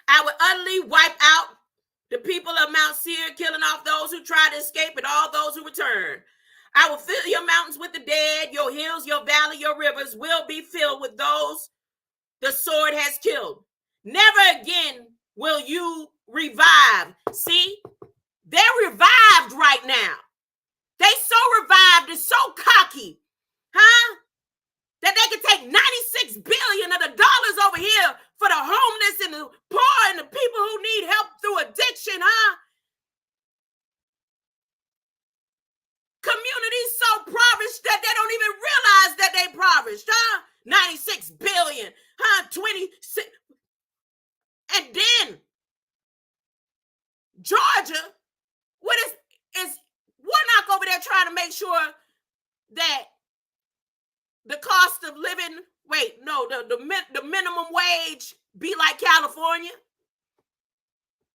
I would utterly wipe out the people of Mount Seir, killing off those who try to escape and all those who return. I will fill your mountains with the dead, your hills, your valley, your rivers will be filled with those the sword has killed. Never again will you revive. See, they're revived right now. They so revived and so cocky, huh? That they can take 96 billion of the dollars over here for the homeless and the poor and the people who need help through addiction, huh? Communities so impoverished that they don't even realize that they impoverished, huh? 96 billion, huh? 26. And then Georgia, what is Warnock over there trying to make sure that the cost of living, the minimum wage be like California?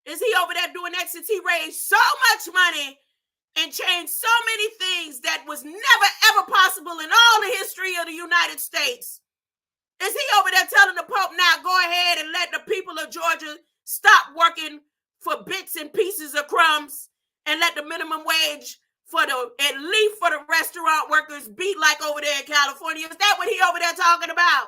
Is he over there doing that since he raised so much money and changed so many things that was never ever possible in all the history of the United States? Is he over there telling the Pope now, go ahead and let the people of Georgia stop working for bits and pieces of crumbs and let the minimum wage at least for the restaurant workers be like over there in California? Is that what he over there talking about?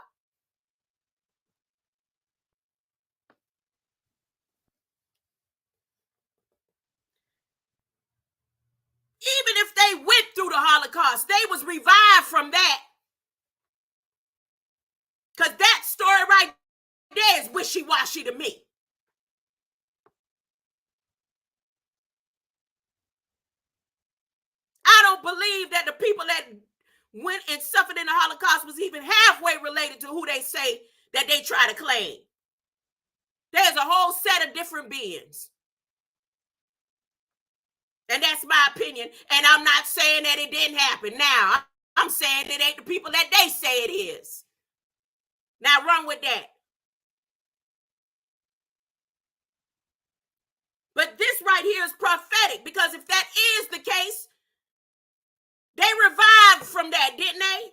Even if they went through the Holocaust, they was revived from that. Because that story right there is wishy-washy to me. I don't believe that the people that went and suffered in the Holocaust was even halfway related to who they say that they try to claim. There's a whole set of different beings. And that's my opinion. And I'm not saying that it didn't happen. Now, I'm saying it ain't the people that they say it is. Now, run with that. But this right here is prophetic, because if that is the case, they revived from that, didn't they?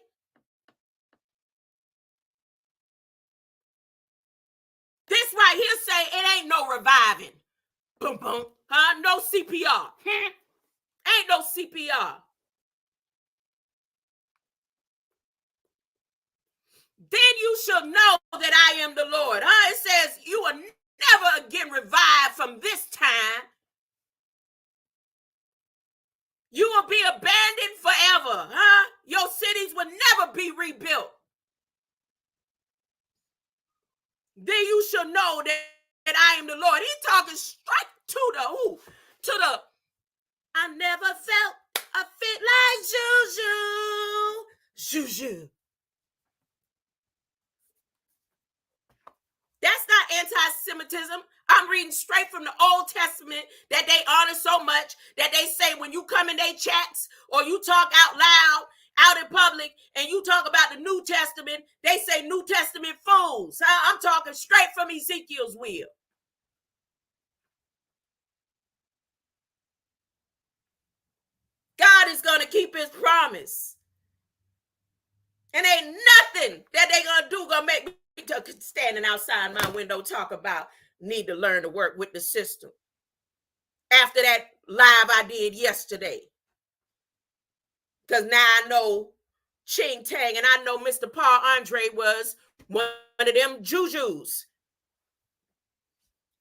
This right here say it ain't no reviving. Boom, boom. Huh? No CPR. Ain't no CPR. Then you shall know that I am the Lord. Huh? It says you will never again revive from this time. You will be abandoned forever. Huh? Your cities will never be rebuilt. Then you shall know that I am the Lord. He's talking straight to the who? To the, I never felt a fit like Juju. Juju. That's not anti-Semitism. I'm reading straight from the Old Testament that they honor so much that they say when you come in their chats or you talk out loud, out in public, and you talk about the New Testament, they say New Testament fools. I'm talking straight from Ezekiel's wheel. God is going to keep his promise. And ain't nothing that they going to do going to make me standing outside my window talk about need to learn to work with the system. After that live I did yesterday. Because now I know Ching Tang and I know Mr. Paul Andre was one of them jujus.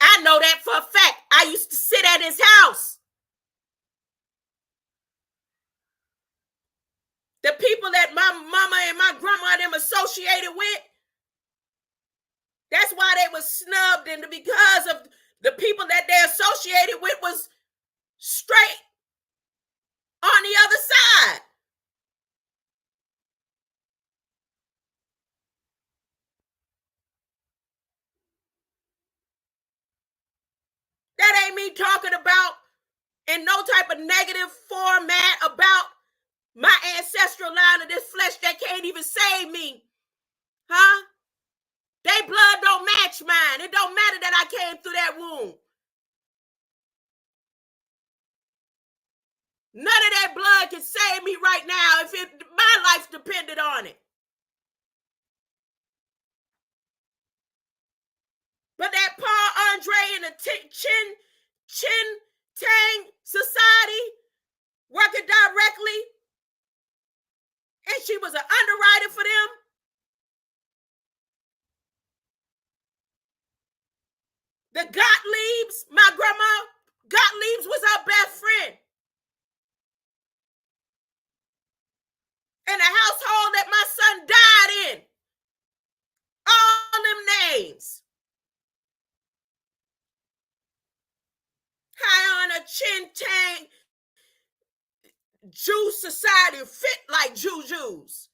I know that for a fact. I used to sit at his house. The people that my mama and my grandma and them associated with, that's why they were snubbed, and because of the people that they associated with was straight on the other side. That ain't me talking about in no type of negative format about my ancestral line of this flesh that can't even save me. Huh? They blood don't match mine. It don't matter that I came through that womb. None of that blood can save me right now if my life depended on it. But that Paul Andre in the Chin Tang Society working directly, and she was an underwriter for them. The Gottliebs, my grandma Gottliebs was her best friend. And the household that my son died in. All them names. High on a Chin Tang Jew society, fit like Jews.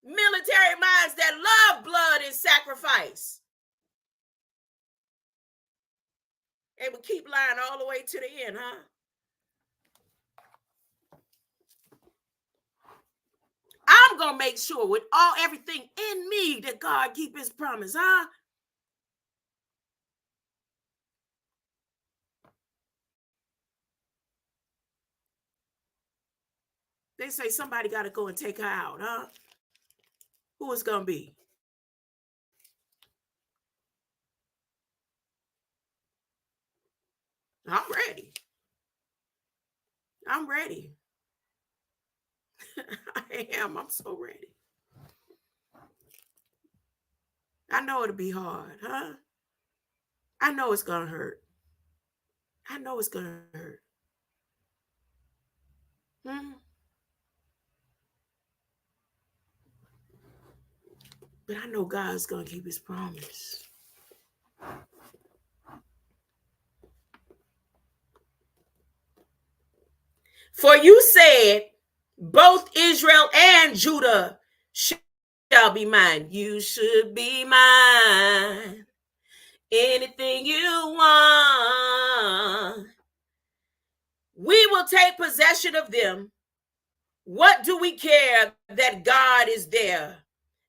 Military minds that love blood and sacrifice. And we keep lying all the way to the end, huh? I'm going to make sure with everything in me that God keep his promise, huh? They say somebody got to go and take her out, huh? Who is going to be? I'm ready. I'm ready. I am. I'm so ready. I know it'll be hard, huh? I know it's going to hurt. I know it's going to hurt. But I know God's going to keep his promise. For you said, both Israel and Judah shall be mine. You should be mine. Anything you want. We will take possession of them. What do we care that God is there?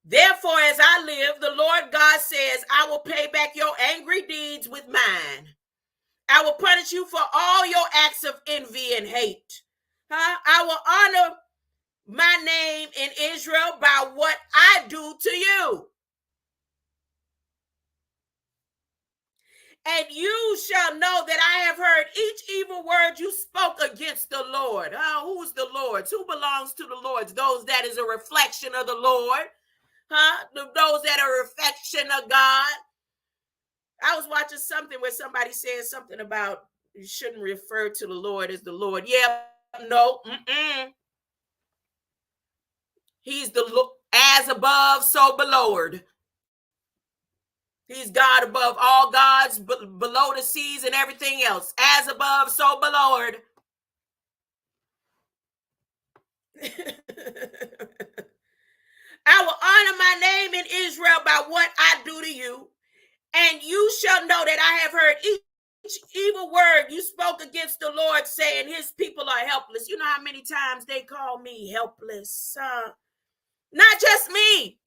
Therefore, as I live, the Lord God says, I will pay back your angry deeds with mine. I will punish you for all your acts of envy and hate. I will honor my name in Israel by what I do to you. And you shall know that I have heard each evil word you spoke against the Lord. Who is the Lord? Who belongs to the Lord? Those that is a reflection of the Lord. Those that are a reflection of God. I was watching something where somebody said something about you shouldn't refer to the Lord as the Lord. Yeah, no. He's the as above, so belowed. He's God above all gods, below the seas and everything else. As above, so belowed. I will honor my name in Israel by what I do to you. And you shall know that I have heard each evil word you spoke against the Lord, saying his people are helpless. You know how many times they call me helpless? Not just me.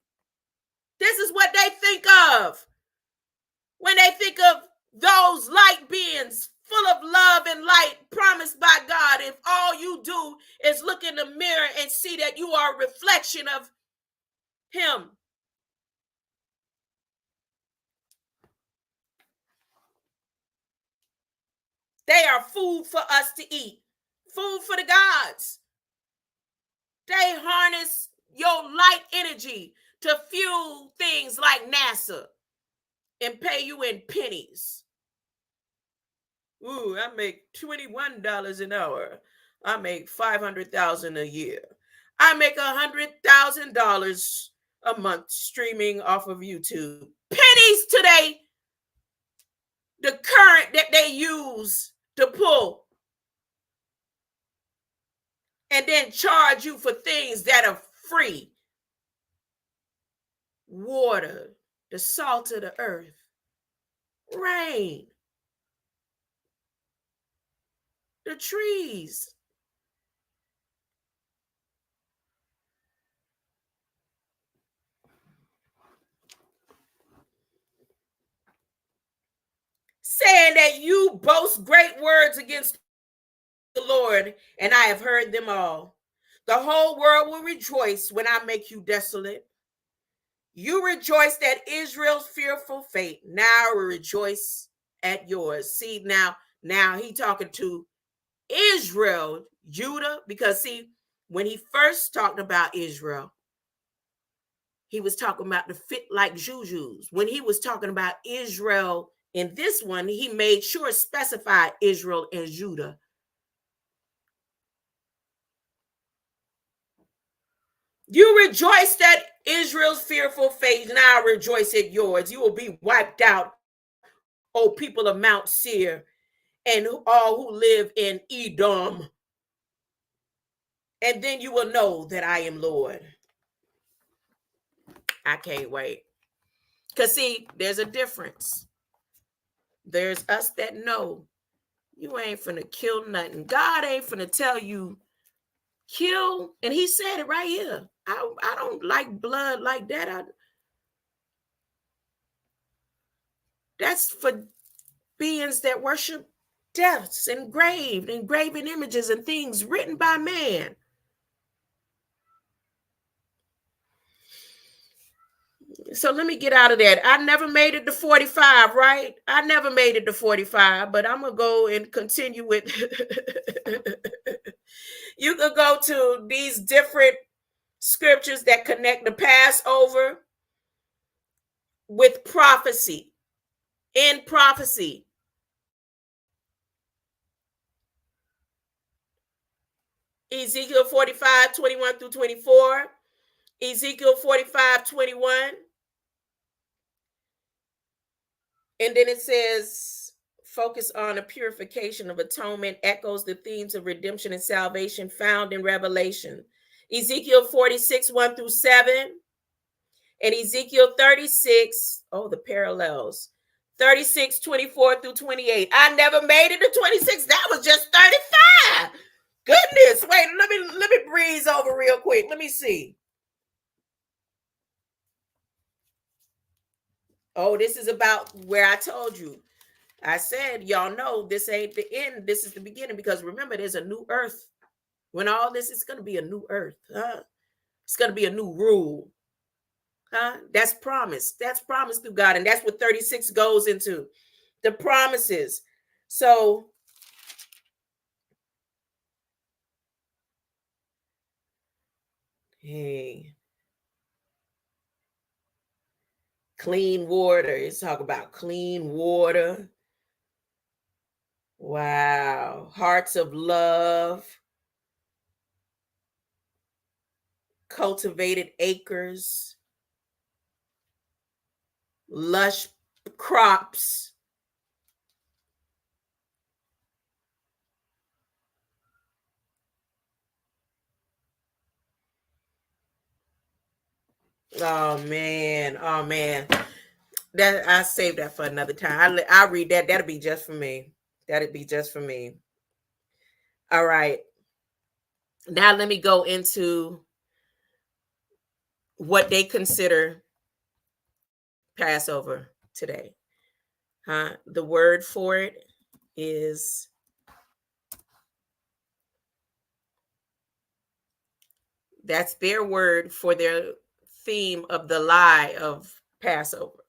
This is what they think of when they think of those light beings full of love and light promised by God. If all you do is look in the mirror and see that you are a reflection of him. They are food for us to eat. Food for the gods. They harness your light energy to fuel things like NASA and pay you in pennies. Ooh, I make $21 an hour. I make $500,000 a year. I make $100,000 a month streaming off of YouTube. Pennies today. The current that they use to pull. And then charge you for things that are free. Water, the salt of the earth, rain, the trees. Saying that you boast great words against the Lord, and I have heard them all. The whole world will rejoice when I make you desolate. You rejoiced at Israel's fearful fate. Now we rejoice at yours. See, now he talking to Israel, Judah, because see, when he first talked about Israel, he was talking about the fit like jujus. When he was talking about Israel in this one, he made sure specify Israel and Judah. You rejoiced at Israel's fearful fate. Now rejoice at yours. You will be wiped out, O people of Mount Seir, and all who live in Edom. And then you will know that I am Lord. I can't wait. Because see, there's a difference. There's us that know you ain't finna kill nothing. God ain't finna tell you kill. And he said it right here. I don't like blood like that. That's for beings that worship deaths, engraven images and things written by man. So let me get out of that. I never made it to 45, right? I never made it to 45, but I'm going to go and continue with. You could go to these different scriptures that connect the Passover with prophecy. In prophecy. Ezekiel 45, 21 through 24. Ezekiel 45, 21. And then it says, focus on a purification of atonement, echoes the themes of redemption and salvation found in Revelation. Ezekiel 46, 1 through 7. And Ezekiel 36, the parallels. 36, 24 through 28. I never made it to 26. That was just 35. Goodness. Wait, let me breeze over real quick. Let me see. Oh, this is about where I told you. I said, y'all know this ain't the end. This is the beginning, because remember, there's a new earth. When all this is going to be a new earth. It's going to be a new rule. That's promised. That's promised through God. And that's what 36 goes into. The promises. So hey, clean water. It's talk about clean water. Wow. Hearts of love. Cultivated acres. Lush crops. Oh man. That I saved that for another time. I'll read that. That'll be just for me. All right. Now let me go into what they consider Passover today. The word for it is that's their word for their theme of the lie of Passover.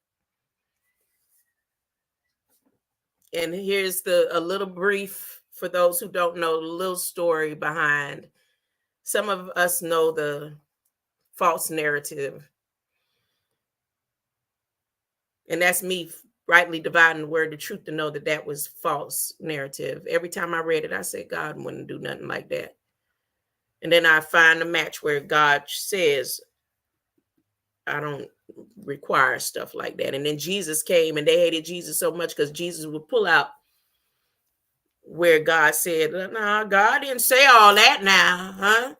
And here's a little brief for those who don't know, the little story behind. Some of us know the false narrative. And that's me rightly dividing the word of truth to know that was false narrative. Every time I read it, I said, God wouldn't do nothing like that. And then I find a match where God says, I don't require stuff like that. And then Jesus came, and they hated Jesus so much because Jesus would pull out where God said, no, God didn't say all that now,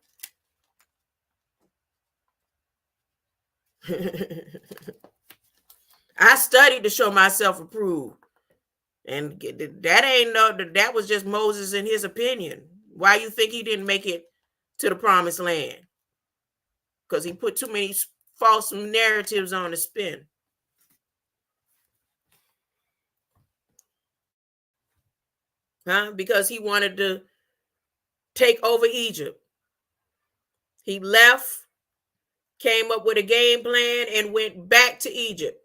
I studied to show myself approved. And that was just Moses and his opinion. Why you think he didn't make it to the promised land? Because he put too many false narratives on the spin. Because he wanted to take over Egypt. He left, came up with a game plan and went back to Egypt.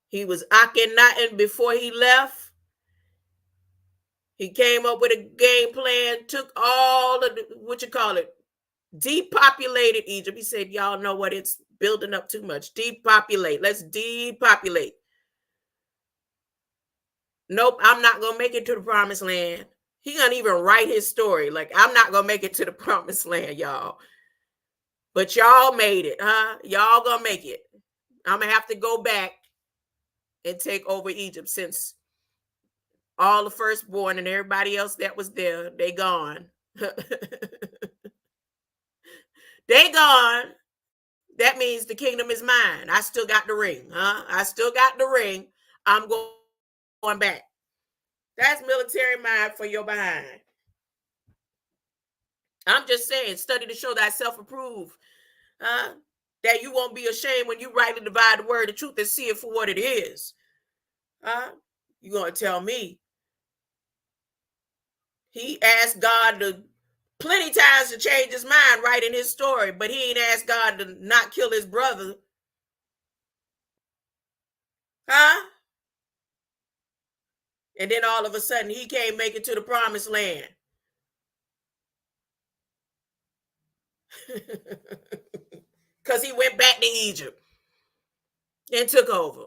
He was Akhenaten before he left. He came up with a game plan, took all of the, depopulated Egypt. He said, y'all know what, it's building up too much. Depopulate. Let's depopulate. Nope, I'm not going to make it to the promised land. He gonna even write his story. Like, I'm not going to make it to the promised land, y'all. But y'all made it, huh? Y'all going to make it. I'm going to have to go back and take over Egypt, since all the firstborn and everybody else that was there, they gone. They gone. That means the kingdom is mine. I still got the ring, huh? I still got the ring. I'm going back. That's military mind for your behind. I'm just saying, study to show thyself approved. That you won't be ashamed when you rightly divide the word of truth and see it for what it is. You gonna tell me he asked God to plenty times to change his mind writing his story, but he ain't asked God to not kill his brother. And then all of a sudden he can't make it to the promised land. Because he went back to Egypt and took over.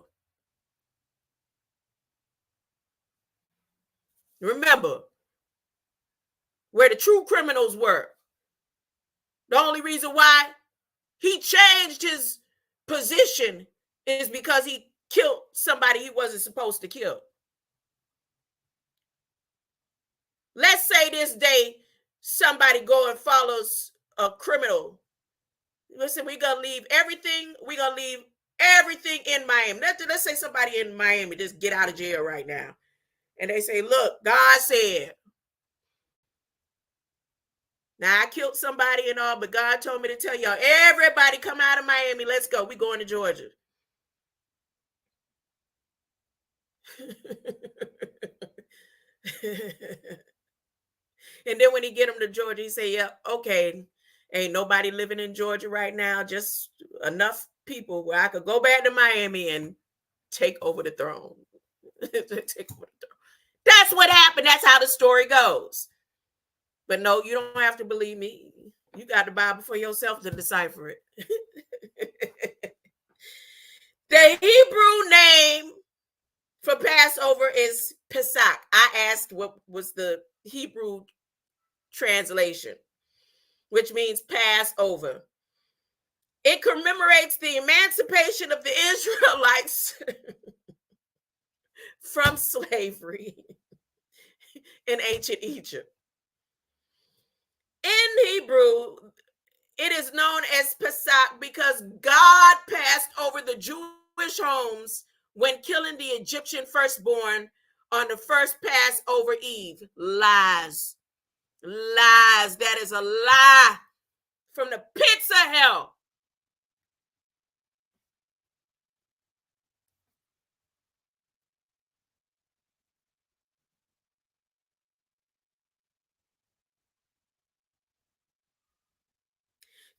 Remember, where the true criminals were. The only reason why he changed his position is because he killed somebody he wasn't supposed to kill. Let's say this day somebody go and follows a criminal. Listen, we're going to leave everything. We're going to leave everything in Miami. Let's say somebody in Miami just get out of jail right now. And they say, look, God said, now I killed somebody and all, but God told me to tell y'all, everybody come out of Miami. Let's go. We're going to Georgia. And then when he get them to Georgia, he say, yeah, okay, ain't nobody living in Georgia right now. Just enough people where I could go back to Miami and take over the throne. Take over the throne. That's what happened. That's how the story goes. But no, you don't have to believe me. You got the Bible for yourself to decipher it. The Hebrew name for Passover is Pesach. I asked what was the Hebrew translation, which means Passover. It commemorates the emancipation of the Israelites from slavery in ancient Egypt. In Hebrew, it is known as Pesach because God passed over the Jewish homes when killing the Egyptian firstborn on the first Passover Eve. Lies. Lies. That is a lie from the pits of hell.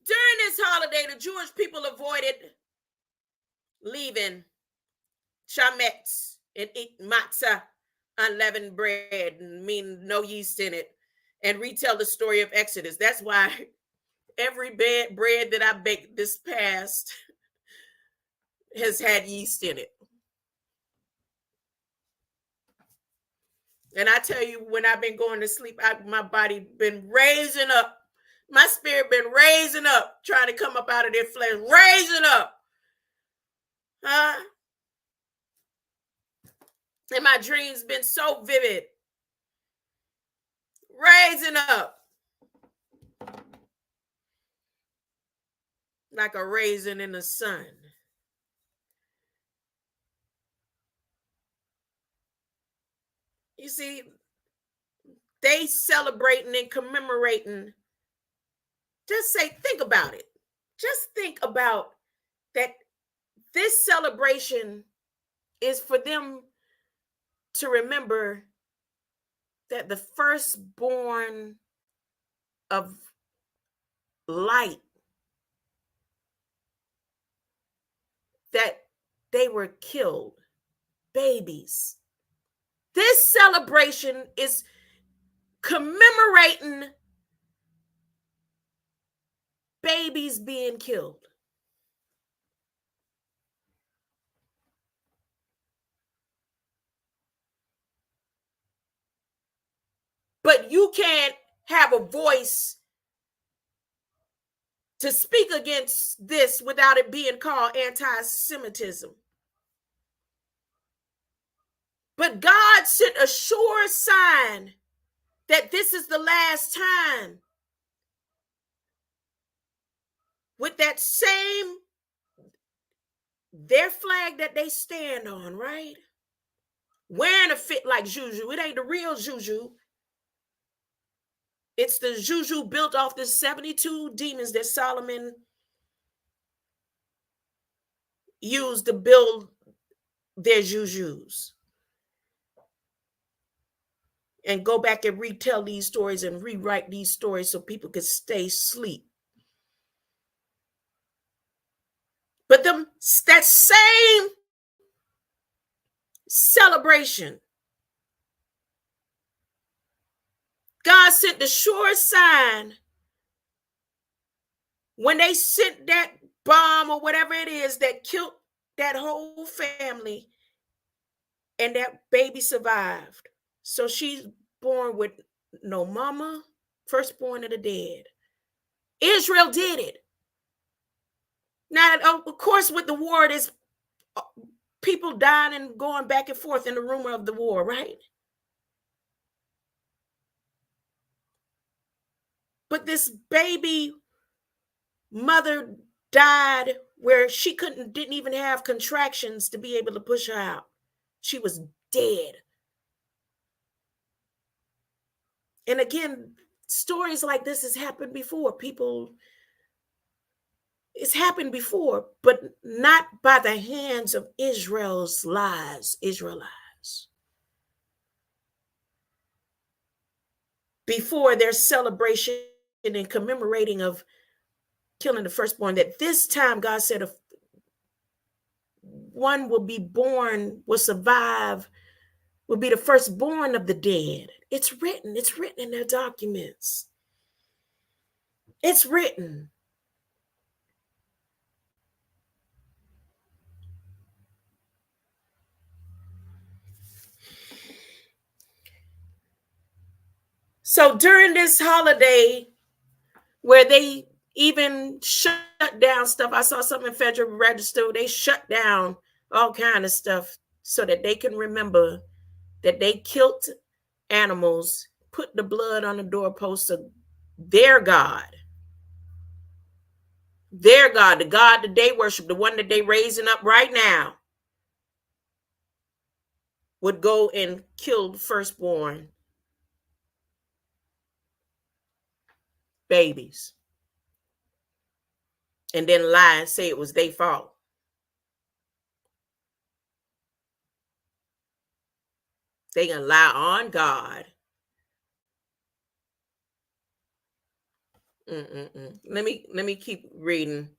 During this holiday, the Jewish people avoided leaving chametz and eat matzah, unleavened bread, meaning no yeast in it, and retell the story of Exodus. That's why every bread that I baked this past has had yeast in it. And I tell you, when I've been going to sleep, my body been raising up. My spirit been raising up, trying to come up out of their flesh, raising up. And my dreams been so vivid. Raising up. Like a raisin in the sun. You see, they celebrating and commemorating. Just think about it. Just think about that. This celebration is for them to remember that the firstborn of light that they were killed, babies. This celebration is commemorating babies being killed. But you can't have a voice to speak against this without it being called anti-Semitism. But God sent a sure sign that this is the last time with that same, their flag that they stand on, right? Wearing a fit like Juju. It ain't the real Juju. It's the Juju built off the 72 demons that Solomon used to build their Jujus. And go back and retell these stories and rewrite these stories so people could stay asleep. But that same celebration, God sent the sure sign when they sent that bomb or whatever it is that killed that whole family, and that baby survived. So she's born with no mama, firstborn of the dead. Israel did it. Now, of course, with the war, there's people dying and going back and forth in the rumor of the war, right? But this baby mother died where she didn't even have contractions to be able to push her out. She was dead. And again, stories like this has happened before. It's happened before, but not by the hands of Israelites. Before their celebration and commemorating of killing the firstborn, that this time God said one will be born, will survive, will be the firstborn of the dead. It's written in their documents. It's written. So during this holiday, where they even shut down stuff, I saw something in Federal Register, they shut down all kind of stuff so that they can remember that they killed animals, put the blood on the doorposts of their God. Their God, the God that they worship, the one that they raising up right now, would go and kill the firstborn babies. And then lie and say it was their fault. They gonna lie on God. Let me keep reading.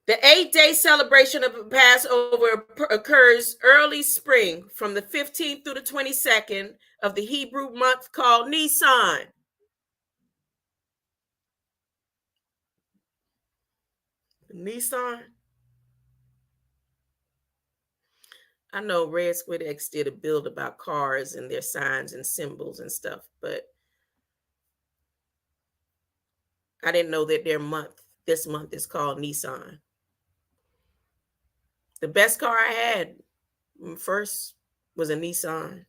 The 8-day celebration of Passover occurs early spring from the 15th through the 22nd of the Hebrew month called Nisan. Nisan? I know Red Squid X did a build about cars and their signs and symbols and stuff, but I didn't know that this month is called Nisan. The best car I had first was a Nissan.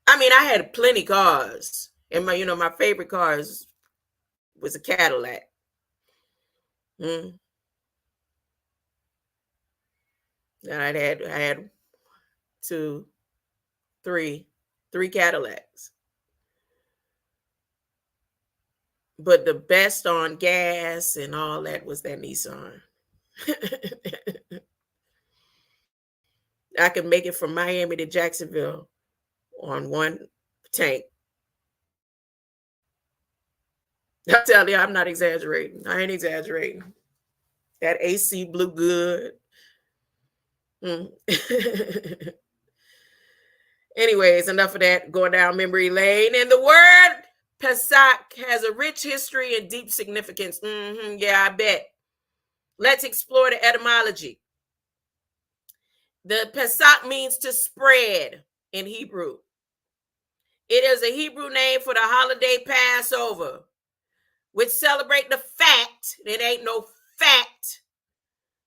I mean, I had plenty cars, and my favorite cars was a Cadillac. And I had three Cadillacs. But the best on gas and all that was that Nissan. I could make it from Miami to Jacksonville on one tank. I tell you, I'm not exaggerating. I ain't exaggerating. That AC blew good. Anyways, enough of that, going down memory lane. And the word Pesach has a rich history and deep significance. Yeah, I bet. Let's explore the etymology. The Pesach means to spread in Hebrew. It is a Hebrew name for the holiday Passover, which celebrate the fact, it ain't no fact,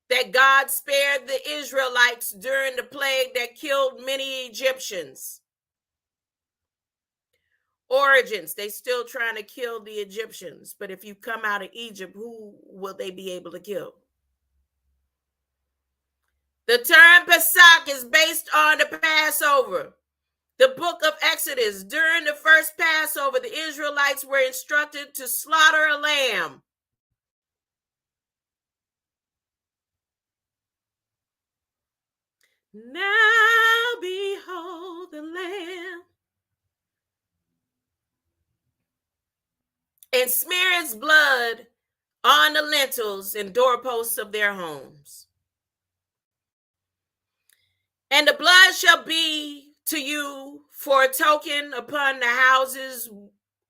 that God spared the Israelites during the plague that killed many Egyptians. Origins, they still trying to kill the Egyptians, but if you come out of Egypt, who will they be able to kill? The term Pesach is based on the Passover. The book of Exodus, during the first Passover, the Israelites were instructed to slaughter a lamb. Now behold the lamb. And smear its blood on the lintels and doorposts of their homes. And the blood shall be to you for a token upon the houses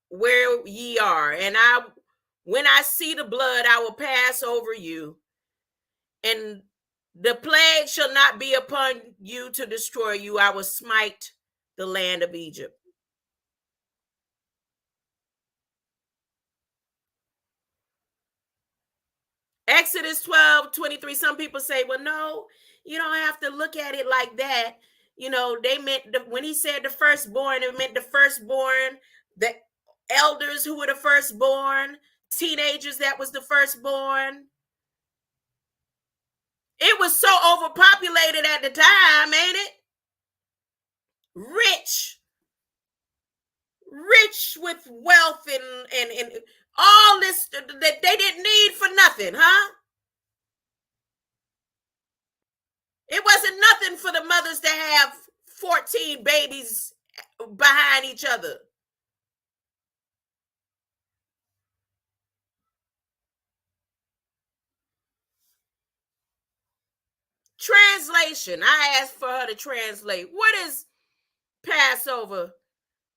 where ye are. And when I see the blood, I will pass over you. And the plague shall not be upon you to destroy you. I will smite the land of Egypt. Exodus 12:23. Some people say, well, no, you don't have to look at it like that. You know, they meant when he said the firstborn, it meant the firstborn, the elders who were the firstborn, teenagers that was the firstborn. It was so overpopulated at the time, ain't it? Rich with wealth and all this that they didn't need for nothing, huh? It wasn't nothing for the mothers to have 14 babies behind each other. Translation. I asked for her to translate. What is Passover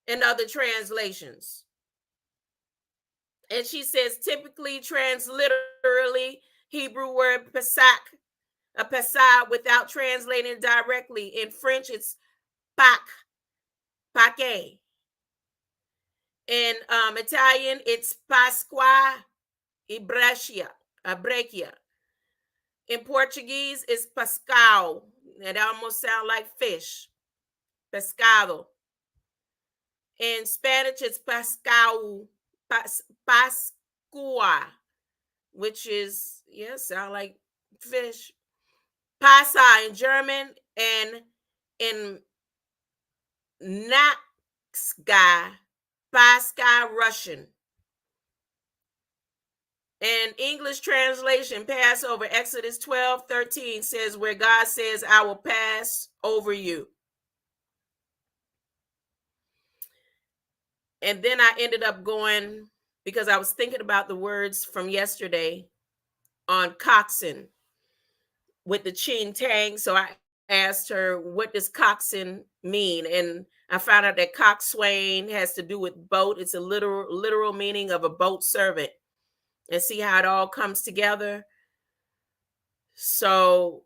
in other translations? And she says, typically transliterally, Hebrew word Pesach, a Pesach, without translating directly. In French, it's Pâques. In Italian, it's Pasqua Abrechia. In Portuguese, it's Pascal. It almost sounds like fish. Pescado. In Spanish, it's Pascua, which is, sound like fish. Pasa in German, and in Naxga, Pasca Russian. And English translation, Passover, Exodus 12:13 says, where God says, I will pass over you. And then I ended up going, because I was thinking about the words from yesterday on coxswain with the Ching Tang. So I asked her, what does coxswain mean? And I found out that coxswain has to do with boat. It's a literal meaning of a boat servant. And see how it all comes together. So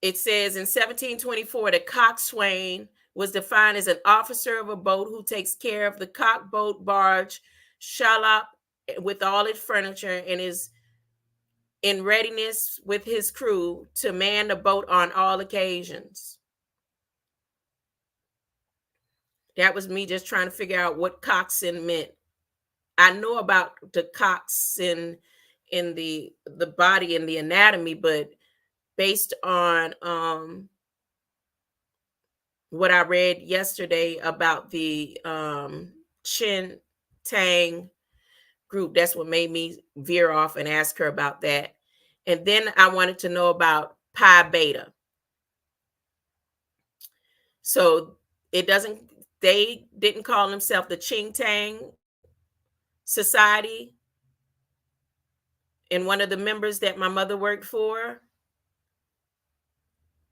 it says in 1724, the coxswain was defined as an officer of a boat who takes care of the cock boat, barge, shallop with all its furniture, and is in readiness with his crew to man the boat on all occasions. That was me just trying to figure out what coxswain meant. I know about the coxswain in the body and the anatomy, but based on what I read yesterday about the Chin Tang group, that's what made me veer off and ask her about that. And then I wanted to know about Pi Beta. So they didn't call themselves the Ching Tang Society. And one of the members that my mother worked for,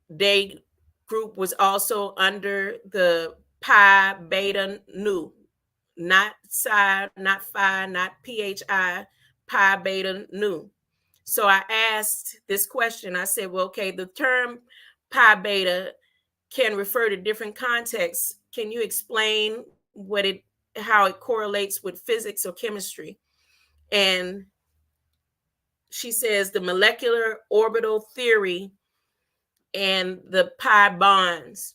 they group was also under the Pi Beta Nu, not Psi, not Phi, not PHI, Pi Beta Nu. So I asked this question. I said, well, okay, the term Pi Beta can refer to different contexts. Can you explain how it correlates with physics or chemistry? And she says the molecular orbital theory and the pi bonds.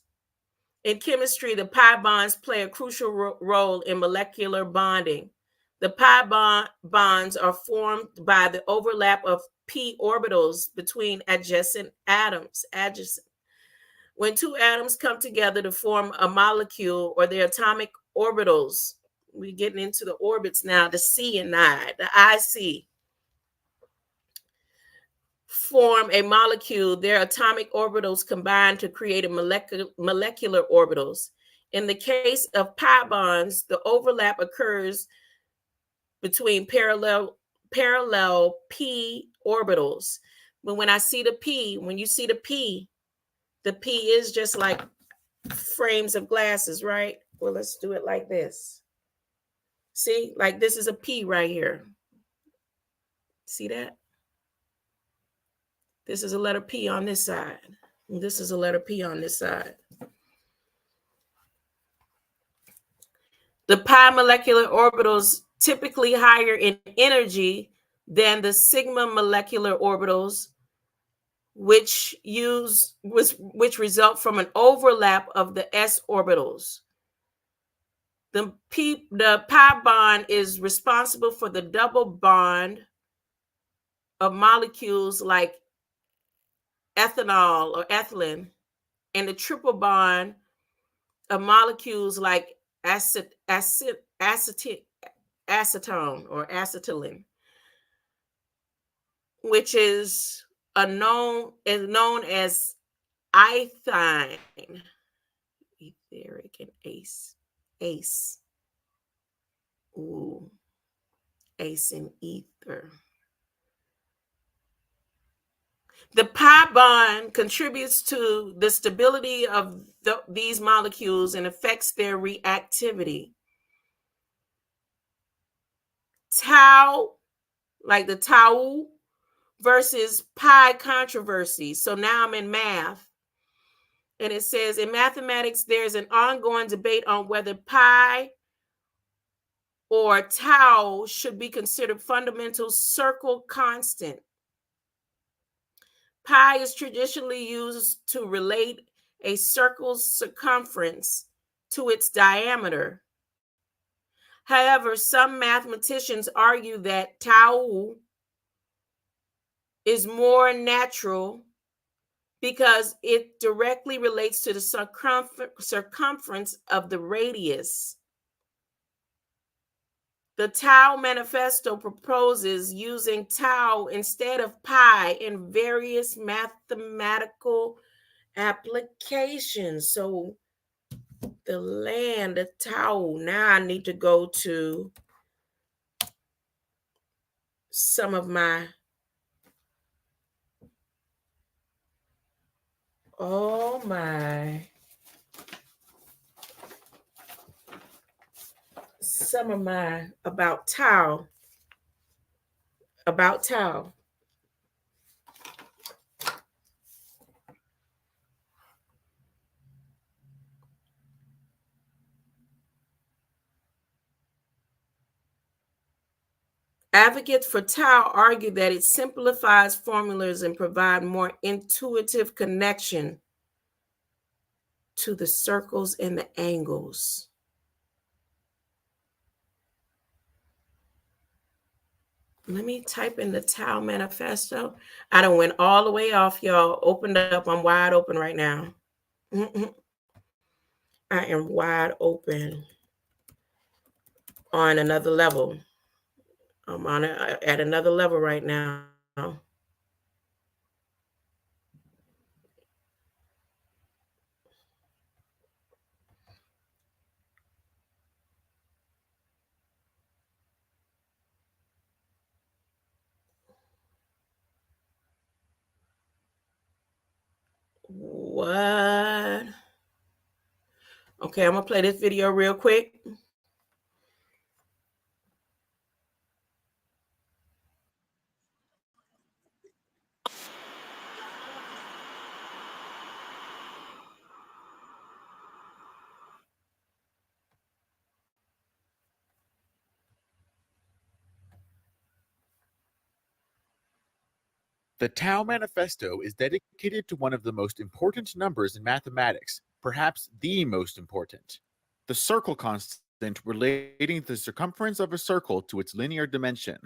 In chemistry, the pi bonds play a crucial role in molecular bonding. The pi bonds are formed by the overlap of p orbitals between adjacent atoms. When two atoms come together to form a molecule or their atomic orbitals, we're getting into the orbits now, the C and I, the IC, form a molecule, their atomic orbitals combine to create a molecular orbitals. In the case of pi bonds, the overlap occurs between parallel p orbitals. But when you see the P is just like frames of glasses, right? Well, let's do it like this. See, like this is a P right here. See that? This is a letter P on this side. And this is a letter P on this side. The pi molecular orbitals typically higher in energy than the sigma molecular orbitals, which result from an overlap of the s orbitals. The pi bond is responsible for the double bond of molecules like ethanol or ethylene, and the triple bond of molecules like acetone or acetylene, which is known as ethine, etheric, and ace. Ooh, ace and ether. The pi bond contributes to the stability of these molecules and affects their reactivity. Tau, like the tau versus pi controversy. So now I'm in math. And it says in mathematics, there's an ongoing debate on whether pi or tau should be considered fundamental circle constant. Pi is traditionally used to relate a circle's circumference to its diameter. However, some mathematicians argue that tau is more natural because it directly relates to the circumference of the radius. The Tau Manifesto proposes using tau instead of pi in various mathematical applications. So the tau, now I need to go to some of my, about tau. Advocates for tau argue that it simplifies formulas and provide more intuitive connection to the circles and the angles. Let me type in the Tau Manifesto. I done went all the way off, y'all. Opened up. I'm wide open right now. I am wide open on another level. I'm on it at another level right now. What? Okay, I'm gonna play this video real quick. The Tau Manifesto is dedicated to one of the most important numbers in mathematics, perhaps the most important, the circle constant relating the circumference of a circle to its linear dimension.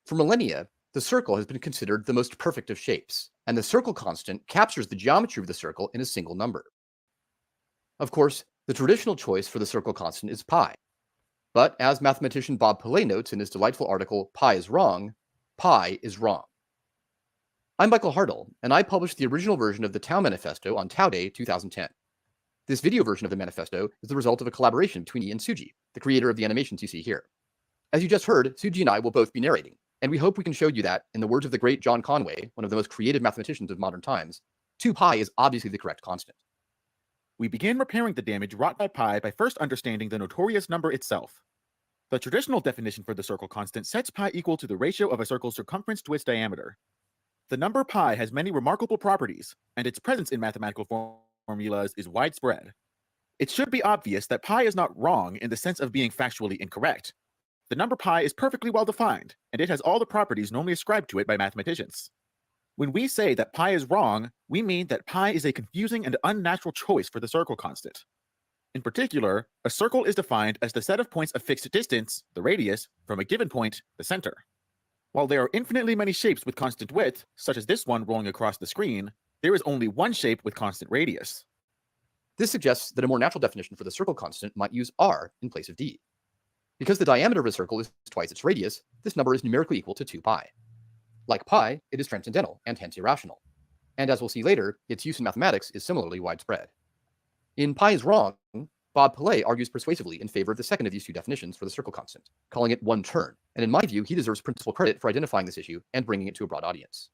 For millennia, the circle has been considered the most perfect of shapes, and the circle constant captures the geometry of the circle in a single number. Of course, the traditional choice for the circle constant is pi. But as mathematician Bob Pillay notes in his delightful article, Pi is Wrong, pi is wrong. I'm Michael Hartle, and I published the original version of the Tau Manifesto on Tau Day 2010. This video version of the manifesto is the result of a collaboration between me and Suji, the creator of the animations you see here. As you just heard, Suji and I will both be narrating, and we hope we can show you that, in the words of the great John Conway, one of the most creative mathematicians of modern times, 2 pi is obviously the correct constant. We begin repairing the damage wrought by pi by first understanding the notorious number itself. The traditional definition for the circle constant sets pi equal to the ratio of a circle's circumference to its diameter. The number pi has many remarkable properties, and its presence in mathematical formulas is widespread. It should be obvious that pi is not wrong in the sense of being factually incorrect. The number pi is perfectly well defined, and it has all the properties normally ascribed to it by mathematicians. When we say that pi is wrong, we mean that pi is a confusing and unnatural choice for the circle constant. In particular, a circle is defined as the set of points of fixed distance, the radius, from a given point, the center. While there are infinitely many shapes with constant width, such as this one rolling across the screen, there is only one shape with constant radius. This suggests that a more natural definition for the circle constant might use r in place of d. Because the diameter of a circle is twice its radius, this number is numerically equal to 2 pi. Like pi, it is transcendental and hence irrational. And as we'll see later, its use in mathematics is similarly widespread. In Pi is Wrong, Bob Pillay argues persuasively in favor of the second of these two definitions for the circle constant, calling it one turn, and in my view, he deserves principal credit for identifying this issue and bringing it to a broad audience.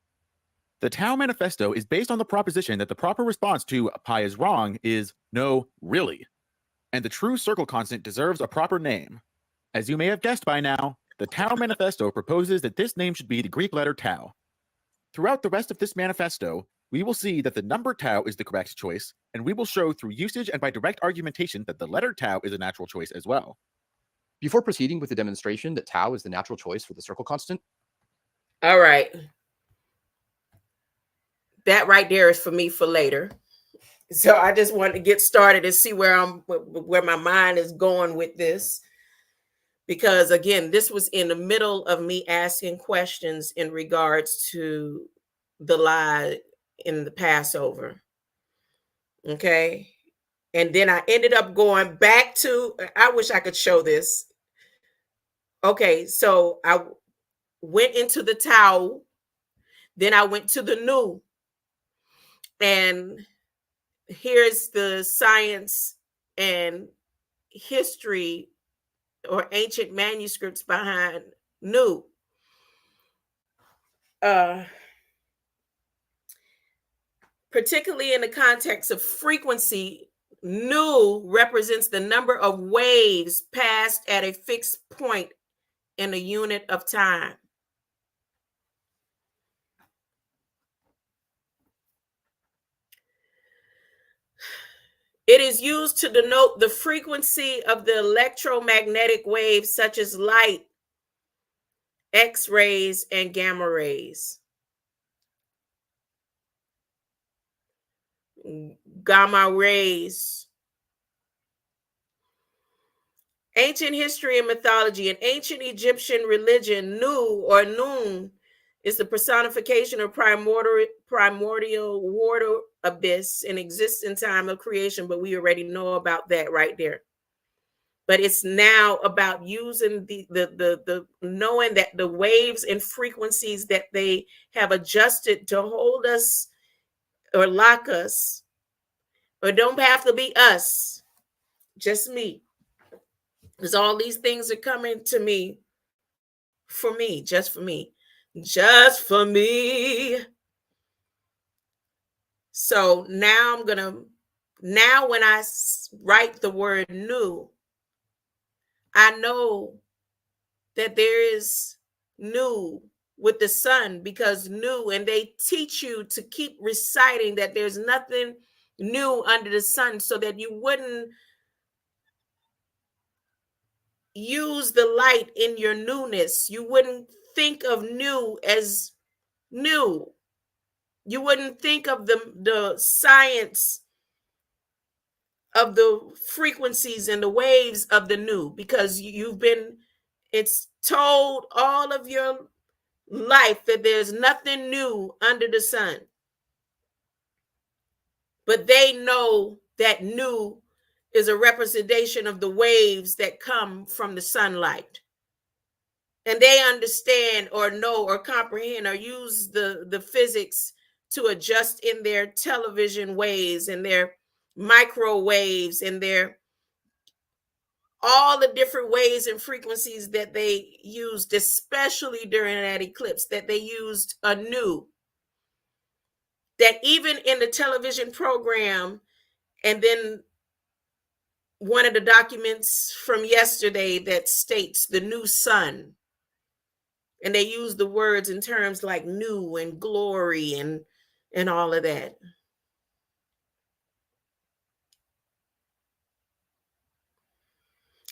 The Tau Manifesto is based on the proposition that the proper response to pi is wrong is no, really. And the true circle constant deserves a proper name. As you may have guessed by now, the Tau Manifesto proposes that this name should be the Greek letter tau. Throughout the rest of this manifesto, we will see that the number tau is the correct choice, and we will show through usage and by direct argumentation that the letter tau is a natural choice as well. Before proceeding with the demonstration that tau is the natural choice for the circle constant. All right. That right there is for me for later. So I just wanted to get started and see where my mind is going with this. Because again, this was in the middle of me asking questions in regards to the lie in the Passover. Okay. And then I ended up going back to, I wish I could show this. Okay. So I went into the Tau, then I went to the New. And here's the science and history or ancient manuscripts behind New. Particularly in the context of frequency, New represents the number of waves passed at a fixed point in a unit of time. It is used to denote the frequency of the electromagnetic waves such as light, X-rays, and gamma rays. Gamma rays. Ancient history and mythology. In ancient Egyptian religion, Nu or Nun is the personification of primordial water abyss and exists in time of creation, but we already know about that right there. But it's now about using the knowing that the waves and frequencies that they have adjusted to hold us or lock us, or don't have to be us, just me. Because all these things are coming to me, just for me. Just for me. So now when I write the word new, I know that there is new with the sun, because new, and they teach you to keep reciting that there's nothing new under the sun, so that you wouldn't use the light in your newness. You wouldn't think of new as new. You wouldn't think of the science of the frequencies and the waves of the new, because it's told all of your life that there's nothing new under the sun. But they know that new is a representation of the waves that come from the sunlight. And they understand or know or comprehend or use the physics to adjust in their television waves and their microwaves and their all the different ways and frequencies that they used, especially during that eclipse, that they used anew. That even in the television program, and then one of the documents from yesterday that states the new sun, and they use the words in terms like new and glory and all of that.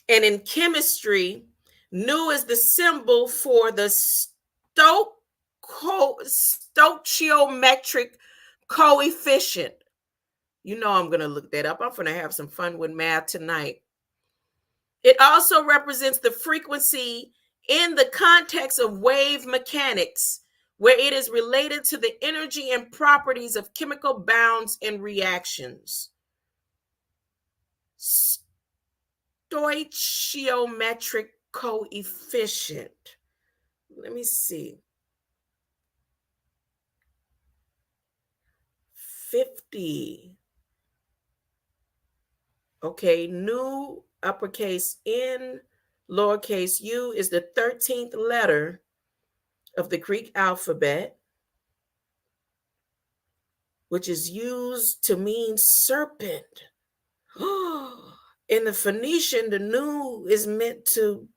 And in chemistry, nu is the symbol for the stoichiometric coefficient. You know I'm going to look that up. I'm going to have some fun with math tonight. It also represents the frequency in the context of wave mechanics, where it is related to the energy and properties of chemical bonds and reactions. Stoichiometric coefficient. Let me see. 50. Okay, nu uppercase N, lowercase u is the 13th letter of the Greek alphabet, which is used to mean serpent. In the Phoenician, the nu is meant to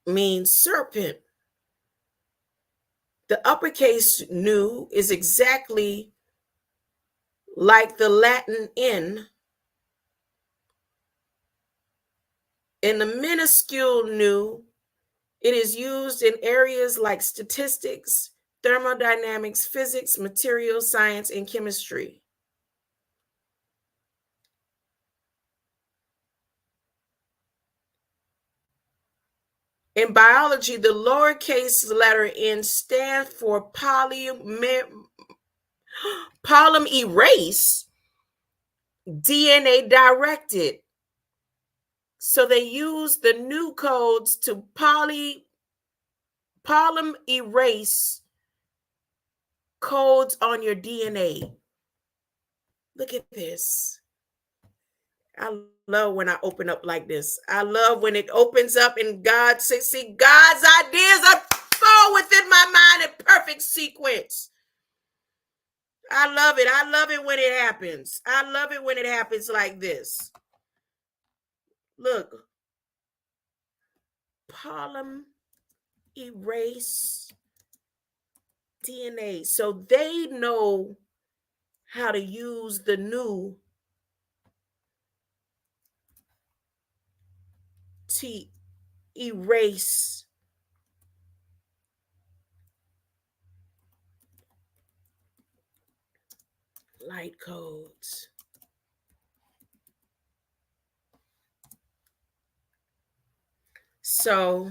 mean serpent. The uppercase nu is exactly like the Latin N. In the minuscule nu, it is used in areas like statistics, thermodynamics, physics, material science, and chemistry. In biology, the lowercase letter n stands for polymerase DNA directed. So they use the new codes to polymerase codes on your DNA. Look at this. I love when I open up like this. I love when it opens up and God says, see, God's ideas are fall within my mind in perfect sequence. I love it. I love it when it happens. I love it when it happens like this. Look. Polymerase DNA. So they know how to use the new to erase light codes. So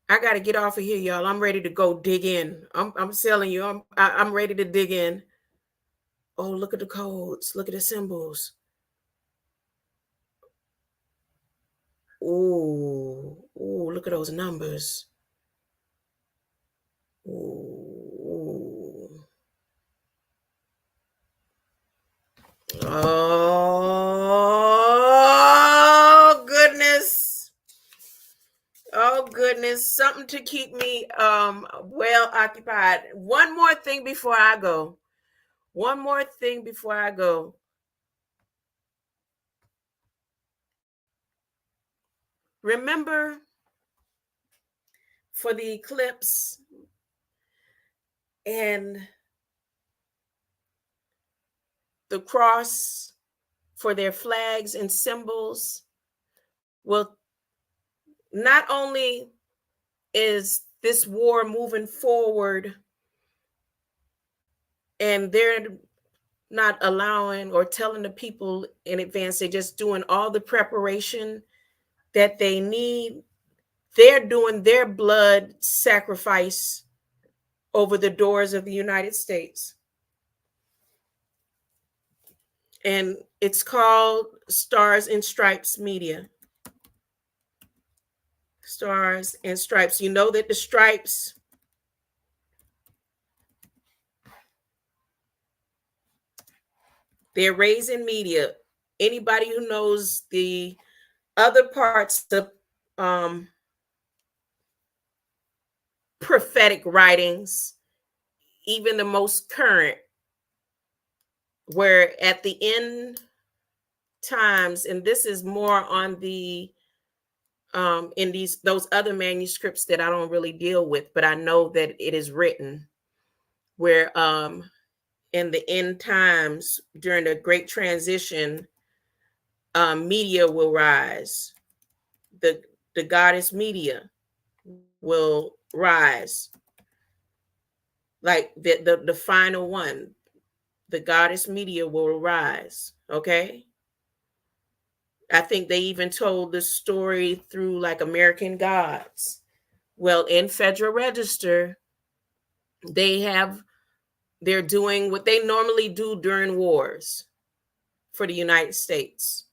I got to get off of here, y'all. I'm ready to go dig in. I'm telling you, I'm ready to dig in. Oh, look at the codes. Look at the symbols. Ooh, look at those numbers. Ooh. Oh, goodness. Oh, goodness. goodness, something to keep me well occupied. One more thing before I go. Remember, for the eclipse and the cross for their flags and symbols. Well, not only is this war moving forward and they're not allowing or telling the people in advance, they're just doing all the preparation that they need. They're doing their blood sacrifice over the doors of the United States. And it's called Stars and Stripes Media. Stars and Stripes. You know that the stripes they're raising media. Anybody who knows the other parts of prophetic writings, even the most current, where at the end times, and this is more on the in those other manuscripts that I don't really deal with, but I know that it is written, where in the end times during the great transition, media will rise. The goddess media will rise, like the final one. The goddess media will rise. Okay. I think they even told the story through like American Gods. Well, in Federal Register, they're doing what they normally do during wars for the United States.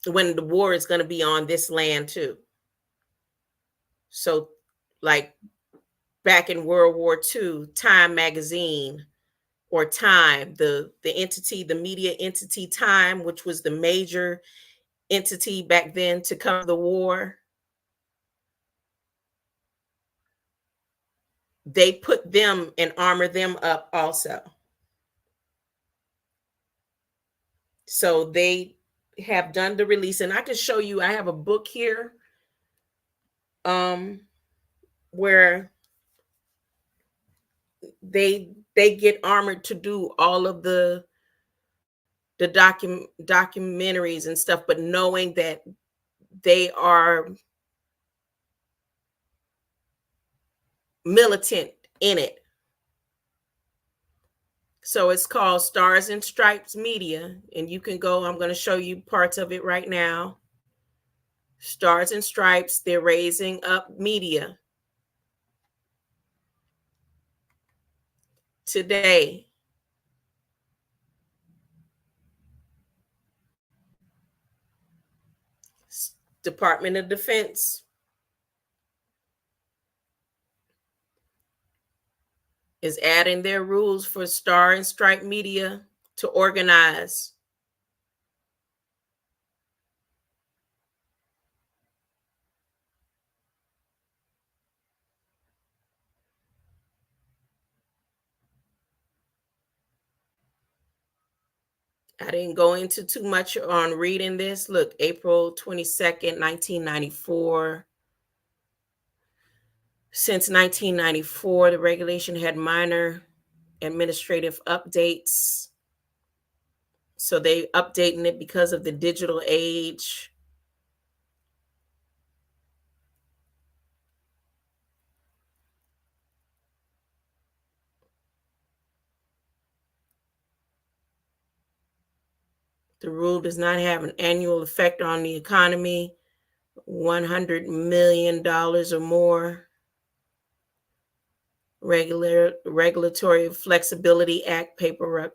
When the war is going to be on this land too. So like back in World War II, Time magazine or Time, the entity, the media entity Time, which was the major entity back then to cover the war, they put them and armor them up also. So they have done the release, and I can show you, I have a book here where they get armored to do all of the documentaries and stuff, but knowing that they are militant in it. So it's called Stars and Stripes Media, and you can go, I'm going to show you parts of it right now. Stars and Stripes, they're raising up media. Today, Department of Defense is adding their rules for Star and Stripe Media to organize. I didn't go into too much on reading this. Look, April 22nd, 1994. Since 1994, the regulation had minor administrative updates. So they updating it because of the digital age. The rule does not have an annual effect on the economy. $100 million or more. Regulatory Flexibility Act, paper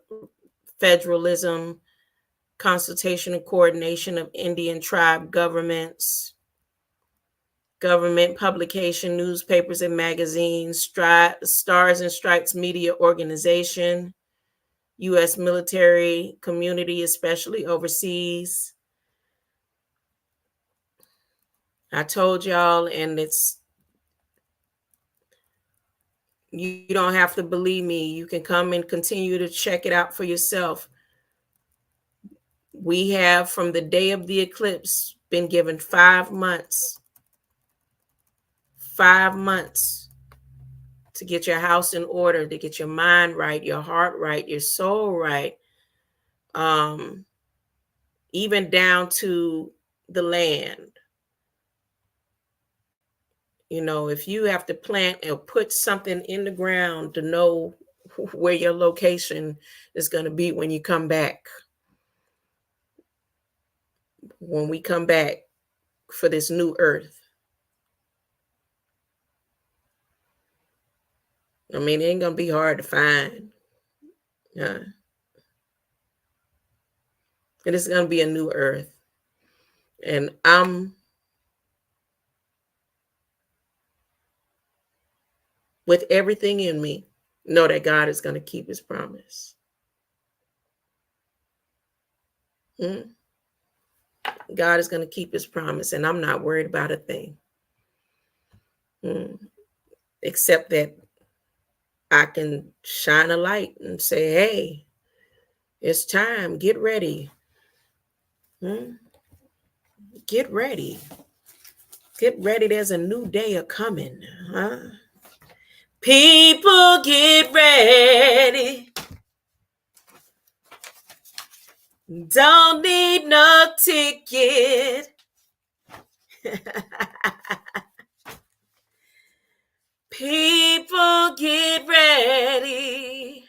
federalism, consultation and coordination of Indian tribe governments, government publication, newspapers and magazines, Stars and Stripes Media Organization, U.S. military community, especially overseas, I told y'all, and you don't have to believe me. You can come and continue to check it out for yourself. We have, from the day of the eclipse, been given 5 months. 5 months to get your house in order, to get your mind right, your heart right, your soul right. Even down to the land. You know, if you have to plant or put something in the ground to know where your location is going to be when you come back. When we come back for this new earth. I mean, it ain't going to be hard to find. And it's going to be a new earth. And I'm with everything in me, know that God is going to keep his promise. God is going to keep his promise, and I'm not worried about a thing. Except that I can shine a light and say, hey, it's time. Get ready. Get ready. Get ready. There's a new day a-coming. People, get ready. Don't need no ticket. People, get ready.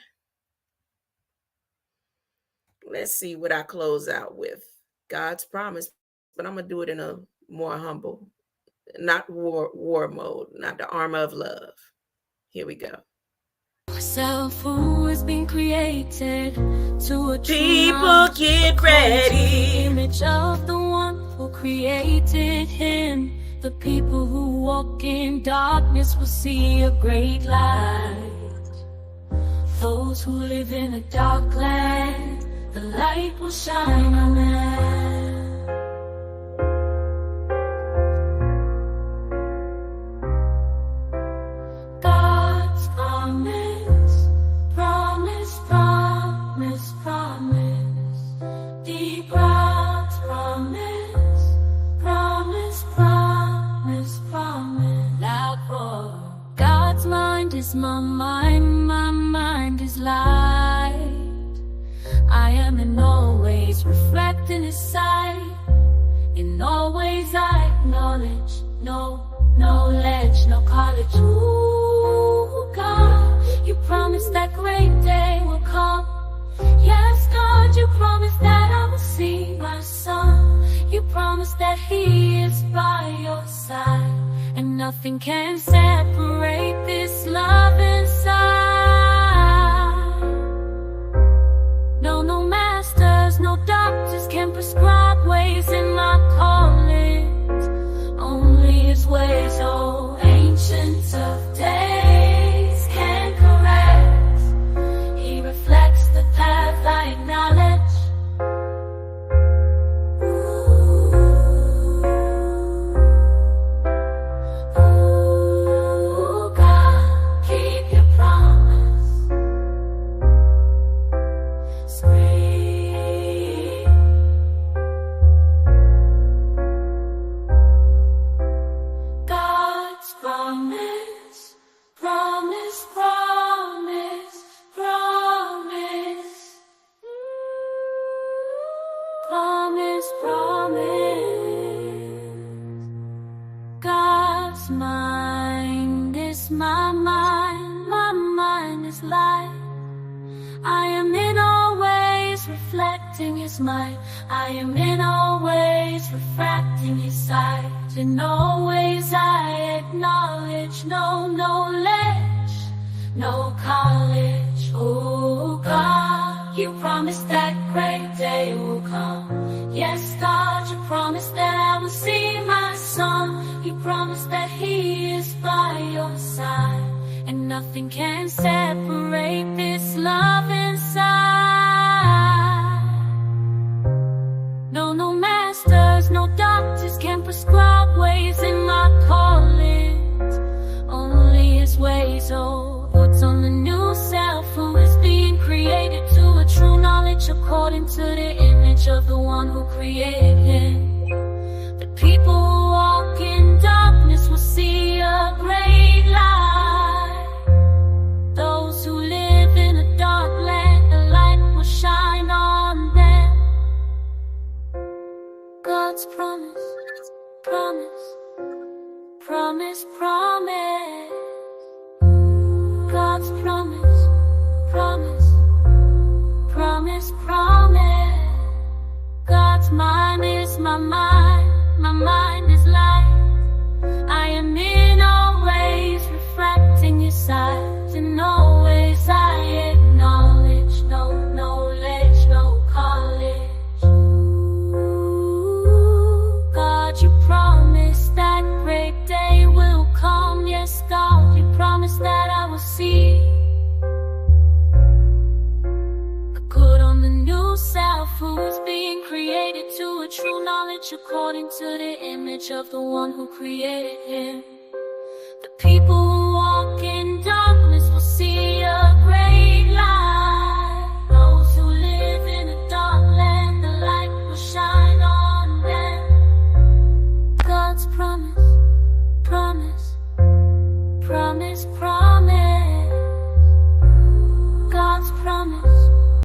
Let's see what I close out with. God's promise, but I'm going to do it in a more humble, not war mode, not the armor of love. Here we go. Self who has been created to a people get ready. Image of the one who created him. The people who walk in darkness will see a great light. Those who live in a dark land, the light will shine on them. God's promise, promise, promise, promise. Deep God's promise, promise, promise, promise. Loud for God's mind is my mind is light. I am in all ways reflecting his sight. In all ways I acknowledge no knowledge, no college. Ooh, God, you promised that great day will come. Yes, God, you promised that I will see my son. You promised that he is by your side, and nothing can separate this love inside. No masters, no doctors can prescribe ways in my callings. Only his ways, oh, ancient of days, can correct. He reflects the path I acknowledge. Ooh, God, keep your promise. Scream. God's promise, promise, promise, promise. Promise, promise. God's mind is my mind is light. I am in all ways reflecting his might. I am in all ways refracting his sight. In all ways I acknowledge no knowledge, no college. Oh God, you promised that great day will come. Yes, God, you promised that I will see my son. You promised that he is by your side, and nothing can separate this love inside. No masters, no doctors can prescribe ways according to the image of the one who created him. The people who walk in darkness will see a great light. Those who live in a dark land, the light will shine on them. God's promise, promise, promise, promise. God's promise, promise, promise, promise. God's mind is my mind is light. I am in all ways reflecting His sight. In all ways I acknowledge no knowledge, no college. Ooh, God, you promised that great day will come. Yes, God, you promised that I will see the good on the new self who is being created to a true knowledge according to the image of the one who created him. The people